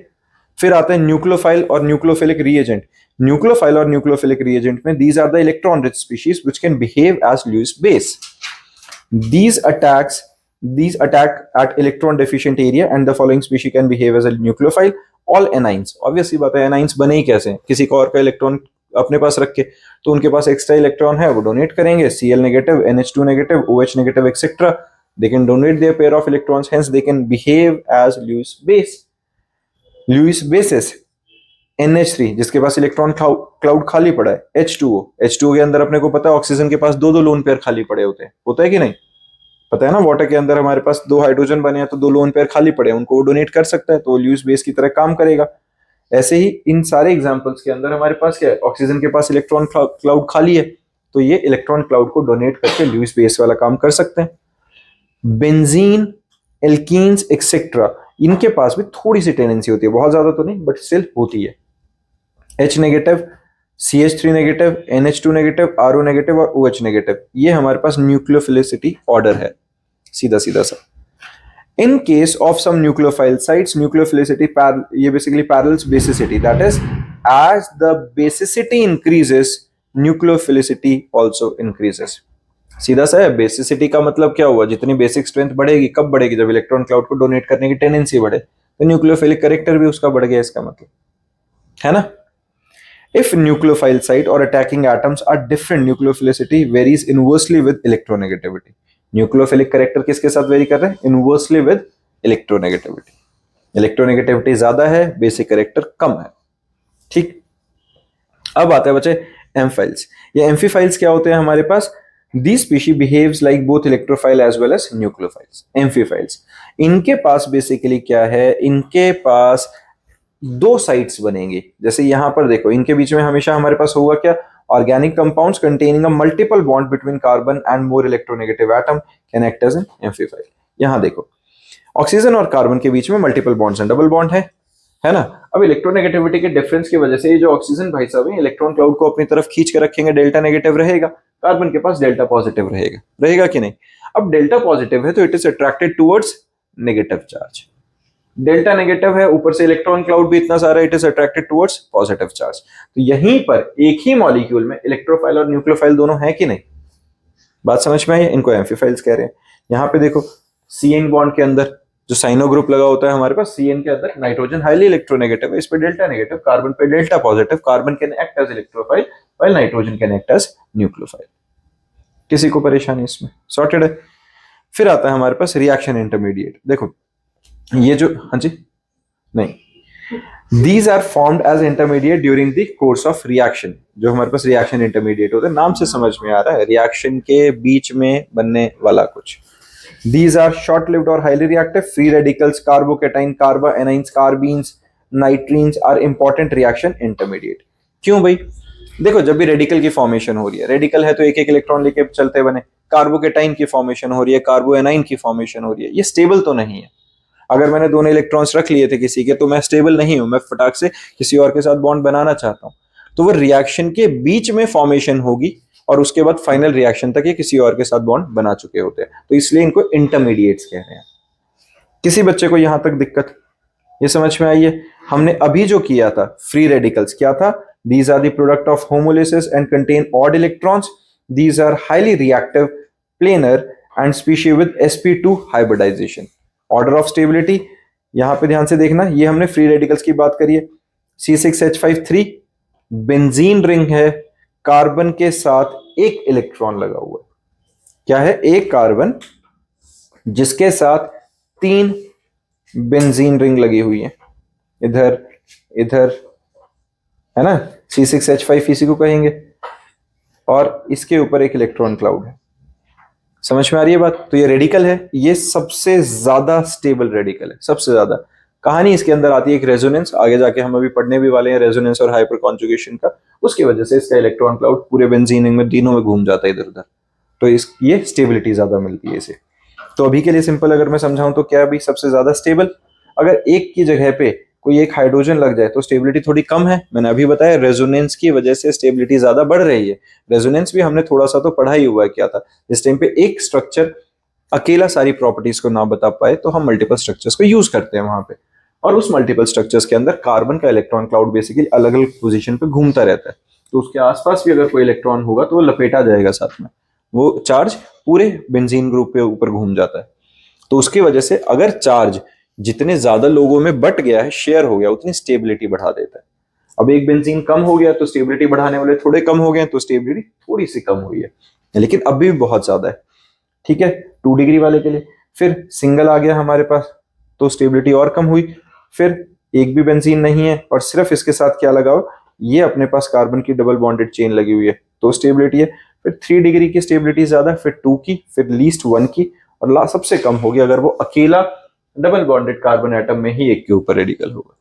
फिर आते हैं न्यूक्लियोफाइल और न्यूक्लियोफिलिक रिएजेंट। न्यूक्लियोफाइल और न्यूक्लियोफिलिक रिएजेंट में these are the electron rich species which can behave as Lewis base. These attack at electron deficient area and the following species can behave as a nucleophile. All anions, obviously बात है anions बने ही कैसे, किसी को और का electron अपने पास रख के, तो उनके पास एक्स्ट्रा इलेक्ट्रॉन है वो डोनेट करेंगे, Cl negative, NH2 negative, OH negative etcetera, they can donate their pair of electrons, hence they can behave as Lewis base. Lewis bases NH3 जिसके पास इलेक्ट्रॉन क्लाउड खाली पड़ा है, H2O के अंदर अपने को पता है ऑक्सीजन के पास दो दो लोन पेयर खाली पड़े होते हैं, होता है कि नहीं, पता है ना। वाटर के अंदर हमारे पास दो हाइड्रोजन बने हैं तो दो लोन पेयर खाली पड़े हैं, उनको वो डोनेट कर सकता है, तो ल्यूइस बेस की तरह काम करेगा। ऐसे ही इन सारे एग्जांपल्स के अंदर हमारे पास क्या है, ऑक्सीजन के पास इलेक्ट्रॉन क्लाउड खाली है, तो ये इलेक्ट्रॉन क्लाउड को डोनेट करके ल्यूइस बेस वाला काम कर सकते हैं। बेंजीन, एल्कीन्स एक्सेट्रा, इनके पास भी थोड़ी सी टेंडेंसी होती है, बहुत ज्यादा तो नहीं बट स्टिल होती है। H negative, CH3 negative, NH2 negative, RO negative और OH नेगेटिव, ये हमारे पास न्यूक्लियोफिलिसिटी ऑर्डर है, सीधा सीधा सा। In case of some nucleophile sites, nucleophilicity ये basically parallels basicity, that is as the basicity increases nucleophilicity also increases. सीधा सा है, बेसिसिटी का मतलब क्या हुआ, जितनी बेसिक स्ट्रेंथ बढ़ेगी, कब बढ़ेगी, जब इलेक्ट्रॉन क्लाउड को डोनेट करने की टेंडेंसी बढ़े, तो न्यूक्लियोफिलिक कैरेक्टर भी उसका बढ़ गया, इसका मतलब है ना। If nucleophile site or attacking atoms are different, nucleophilicity varies inversely with electronegativity. Nucleophilic character किसके साथ वेरी कर रहे हैं, inversely with electronegativity. Electronegativity ज्यादा है, basic character कम है, ठीक। अब आते हैं बच्चे एम्फाइल्स। ये एम्फीफाइल्स क्या होते हैं हमारे पास, These species behaves like both electrophile as well as nucleophiles. एम्फीफाइल्स, इनके पास बेसिकली क्या है, इनके पास दो साइट्स बनेंगे। जैसे यहां पर देखो, इनके बीच में हमेशा हमारे पास होगा क्या, organic compounds containing a multiple bond between carbon and more electronegative atom can act as an amphiphile. यहां देखो ऑक्सीजन और कार्बन के बीच में मल्टीपल बॉन्ड्स हैं, डबल बॉन्ड है ना। अब इलेक्ट्रोनेगेटिविटी के डिफरेंस की वजह से ये जो ऑक्सीजन भाई साहब है, इलेक्ट्रॉन क्लाउड को अपनी तरफ खींच के रखेंगे, डेल्टा नेगेटिव रहेगा, कार्बन के पास डेल्टा पॉजिटिव रहेगा, रहेगा कि नहीं। अब डेल्टा पॉजिटिव है तो it is attracted towards negative charge, delta negative है, ऊपर से इलेक्ट्रॉन क्लाउड भी इतना सारा, it is attracted towards positive charge. तो यहीं पर एक ही मॉलिक्यूल में इलेक्ट्रोफाइल और न्यूक्लियोफाइल दोनों है कि नहीं, बात समझ में आई, इनको एम्फीफाइल्स कह रहे हैं। यहां पे देखो CN बॉन्ड के अंदर जो साइनो ग्रुप लगा होता है हमारे पास, CN के अंदर नाइट्रोजन हाईली इलेक्ट्रोनेगेटिव है, इस पे डेल्टा नेगेटिव, कार्बन पे delta positive, carbon can act as electrophile while nitrogen can act as nucleophile. किसी को परेशानी इसमें, सॉर्टेड है। फिर आता है हमारे पास रिएक्शन इंटरमीडिएट। देखो ये जो, हाँ जी नहीं, These are formed as intermediate during the course of reaction। जो हमारे पास रिएक्शन इंटरमीडिएट होता है, नाम से समझ में आ रहा है, रिएक्शन के बीच में बनने वाला कुछ। These are short-lived और highly reactive free radicals, carbocation, carbanions, carbenes, nitrenes are important reaction intermediate। क्यों भाई, देखो जब भी रेडिकल की फॉर्मेशन हो रही है, रेडिकल है तो एक एक इलेक्ट्रॉन लेके चलते बने, कार्बोकेटाइन की फॉर्मेशन हो रही है, कार्बो एनाइन की फॉर्मेशन हो रही है, ये स्टेबल तो नहीं है। अगर मैंने दोनों इलेक्ट्रॉन्स रख लिए थे किसी के, तो मैं स्टेबल नहीं हूं, मैं फटाक से किसी और के साथ बॉन्ड बनाना चाहता हूं, तो वो रिएक्शन के बीच में फॉर्मेशन होगी और उसके बाद फाइनल रिएक्शन तक ये किसी और के साथ बॉन्ड बना चुके होते हैं, तो इसलिए इनको इंटरमीडिएट्स कह रहे हैं। किसी बच्चे को यहां तक दिक्कत ये समझ में आई है, हमने अभी जो किया था फ्री रेडिकल्स क्या था, these are the product of homolysis and contain odd electrons, these are highly reactive, planar and species with sp2 hybridisation. Order of stability यहां पे ध्यान से देखना, ये हमने फ्री रेडिकल्स की बात करी है, C6H5 बेंजीन रिंग है, कार्बन के साथ एक इलेक्ट्रॉन लगा हुआ है, क्या है, एक कार्बन जिसके साथ 3 बेंजीन रिंग लगी हुई है, इधर इधर, है ना, C6H5 इसी को कहेंगे, और इसके ऊपर एक इलेक्ट्रॉन क्लाउड है। समझ में आ रही है बात। तो ये रेडिकल है, ये सबसे ज्यादा स्टेबल रेडिकल है, सबसे ज्यादा। कहानी इसके अंदर आती है एक रेजोनेंस, आगे जाके हम अभी पढ़ने भी वाले हैं रेजोनेंस और हाइपर कॉन्जुगेशन का, उसकी वजह से इसका इलेक्ट्रॉन क्लाउड पूरे बेंजीन रिंग में तीनों में घूम जाता है इधर उधर, तो ये स्टेबिलिटी ज्यादा मिलती है इसे। तो अभी के लिए सिंपल अगर मैं समझाऊं तो क्या अभी सबसे ज्यादा स्टेबल, अगर एक की जगह पे कोई एक हाइड्रोजन लग जाए तो स्टेबिलिटी थोड़ी कम है। मैंने अभी बताया रेजोनेंस की वजह से स्टेबिलिटी ज्यादा बढ़ रही है। रेजोनेंस भी हमने थोड़ा सा तो पढ़ा ही हुआ है क्या था। इस टाइम पे एक स्ट्रक्चर अकेला सारी प्रॉपर्टीज को ना बता पाए तो हम मल्टीपल स्ट्रक्चर्स को यूज करते हैं वहां पे, और उस मल्टीपल स्ट्रक्चर्स के अंदर कार्बन का इलेक्ट्रॉन क्लाउड बेसिकली अलग अलग पोजीशन पे घूमता रहता है। तो उसके आसपास भी अगर कोई इलेक्ट्रॉन होगा तो वो लपेटा जाएगा साथ में, वो चार्ज पूरे बेंजीन ग्रुप पे ऊपर घूम जाता है। तो उसकी वजह से अगर चार्ज जितने ज्यादा लोगों में बट गया है, शेयर हो गया, उतनी स्टेबिलिटी बढ़ा देता है। अब एक बेंजीन कम हो गया तो स्टेबिलिटी बढ़ाने वाले थोड़े कम हो गए तो स्टेबिलिटी थोड़ी सी कम हुई है, लेकिन अभी भी बहुत ज्यादा है। ठीक है, 2 डिग्री वाले के लिए। फिर सिंगल आ गया हमारे पास तो स्टेबिलिटी और कम हुई। फिर एक भी बेंजीन नहीं है और सिर्फ इसके साथ क्या लगा हो, ये अपने पास कार्बन की डबल बॉन्डेड चेन लगी हुई है तो स्टेबिलिटी है। फिर 3 डिग्री की स्टेबिलिटी ज्यादा, फिर 2 की, फिर लीस्ट 1 की, और लास्ट सबसे कम होगी अगर वो अकेला डबल बॉन्डेड कार्बन एटम में ही एक के ऊपर रेडिकल होगा।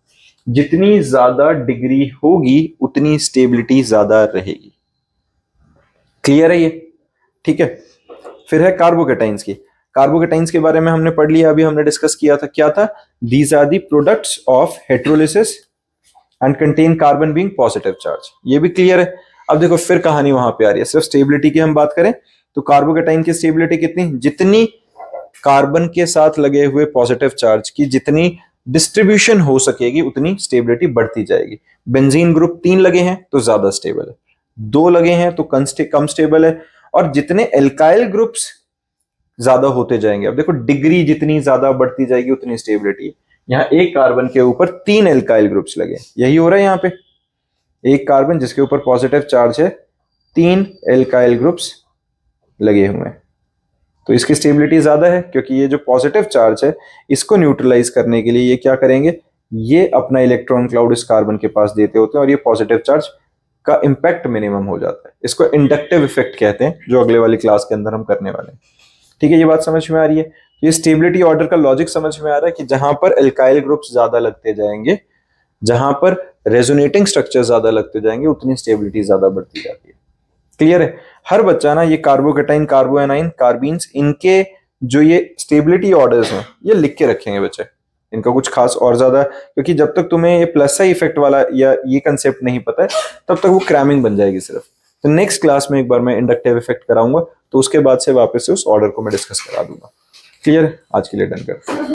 जितनी ज्यादा डिग्री होगी उतनी स्टेबिलिटी ज्यादा रहेगी। क्लियर है ये? ठीक है। फिर है कार्बोकेटाइंस की। कार्बोकेटाइंस के बारे में हमने पढ़ लिया, अभी हमने डिस्कस किया था, क्या था, these are the products of heterolysis and contain carbon being positive charge. ये भी क्लियर है। अब देखो फिर कहानी वहां पे आ रही है। सिर्फ स्टेबिलिटी की हम बात करें तो कार्बोकेटाइन की स्टेबिलिटी कितनी, जितनी कार्बन के साथ लगे हुए पॉजिटिव चार्ज की जितनी डिस्ट्रीब्यूशन हो सकेगी उतनी स्टेबिलिटी बढ़ती जाएगी। बेंजीन ग्रुप 3 लगे हैं तो ज्यादा स्टेबल है, 2 लगे हैं तो कम स्टेबल है, और जितने एल्काइल ग्रुप्स ज्यादा होते जाएंगे, अब देखो डिग्री जितनी ज्यादा बढ़ती जाएगी उतनी स्टेबिलिटी। यहाँ एक कार्बन के ऊपर 3 एल्काइल ग्रुप्स लगे, यही हो रहा है यहाँ पे। एक कार्बन जिसके ऊपर पॉजिटिव चार्ज है, 3 एल्काइल ग्रुप्स लगे हुए हैं, तो इसकी स्टेबिलिटी ज्यादा है क्योंकि ये जो पॉजिटिव चार्ज है इसको न्यूट्रलाइज करने के लिए ये क्या करेंगे, ये अपना इलेक्ट्रॉन क्लाउड इस कार्बन के पास देते होते हैं और ये पॉजिटिव चार्ज का इंपैक्ट मिनिमम हो जाता है। इसको इंडक्टिव इफेक्ट कहते हैं, जो अगले वाली क्लास के अंदर हम करने वाले हैं। ठीक है, ये बात समझ में आ रही है? ये स्टेबिलिटी ऑर्डर का लॉजिक समझ में आ रहा है कि जहां पर एल्काइल ग्रुप्स ज्यादा लगते जाएंगे, जहां पर रेजोनेटिंग स्ट्रक्चर ज्यादा लगते जाएंगे, उतनी स्टेबिलिटी ज्यादा बढ़ती जाती है। क्लियर है? हर बच्चा ना ये कार्बोकेटाइन, कार्बोएनाइन, कार्बीन्स, इनके जो ये स्टेबिलिटी ऑर्डर्स हैं ये लिख के रखेंगे बच्चे। इनका कुछ खास और ज्यादा, क्योंकि जब तक तुम्हें ये प्लस साइन इफेक्ट वाला या ये कंसेप्ट नहीं पता है तब तक वो क्रैमिंग बन जाएगी सिर्फ। तो नेक्स्ट क्लास में एक बार मैं इंडक्टिव इफेक्ट कराऊंगा तो उसके बाद से वापस से उस ऑर्डर को मैं डिस्कस करा दूंगा। क्लियर है? आज के लिए डन कर।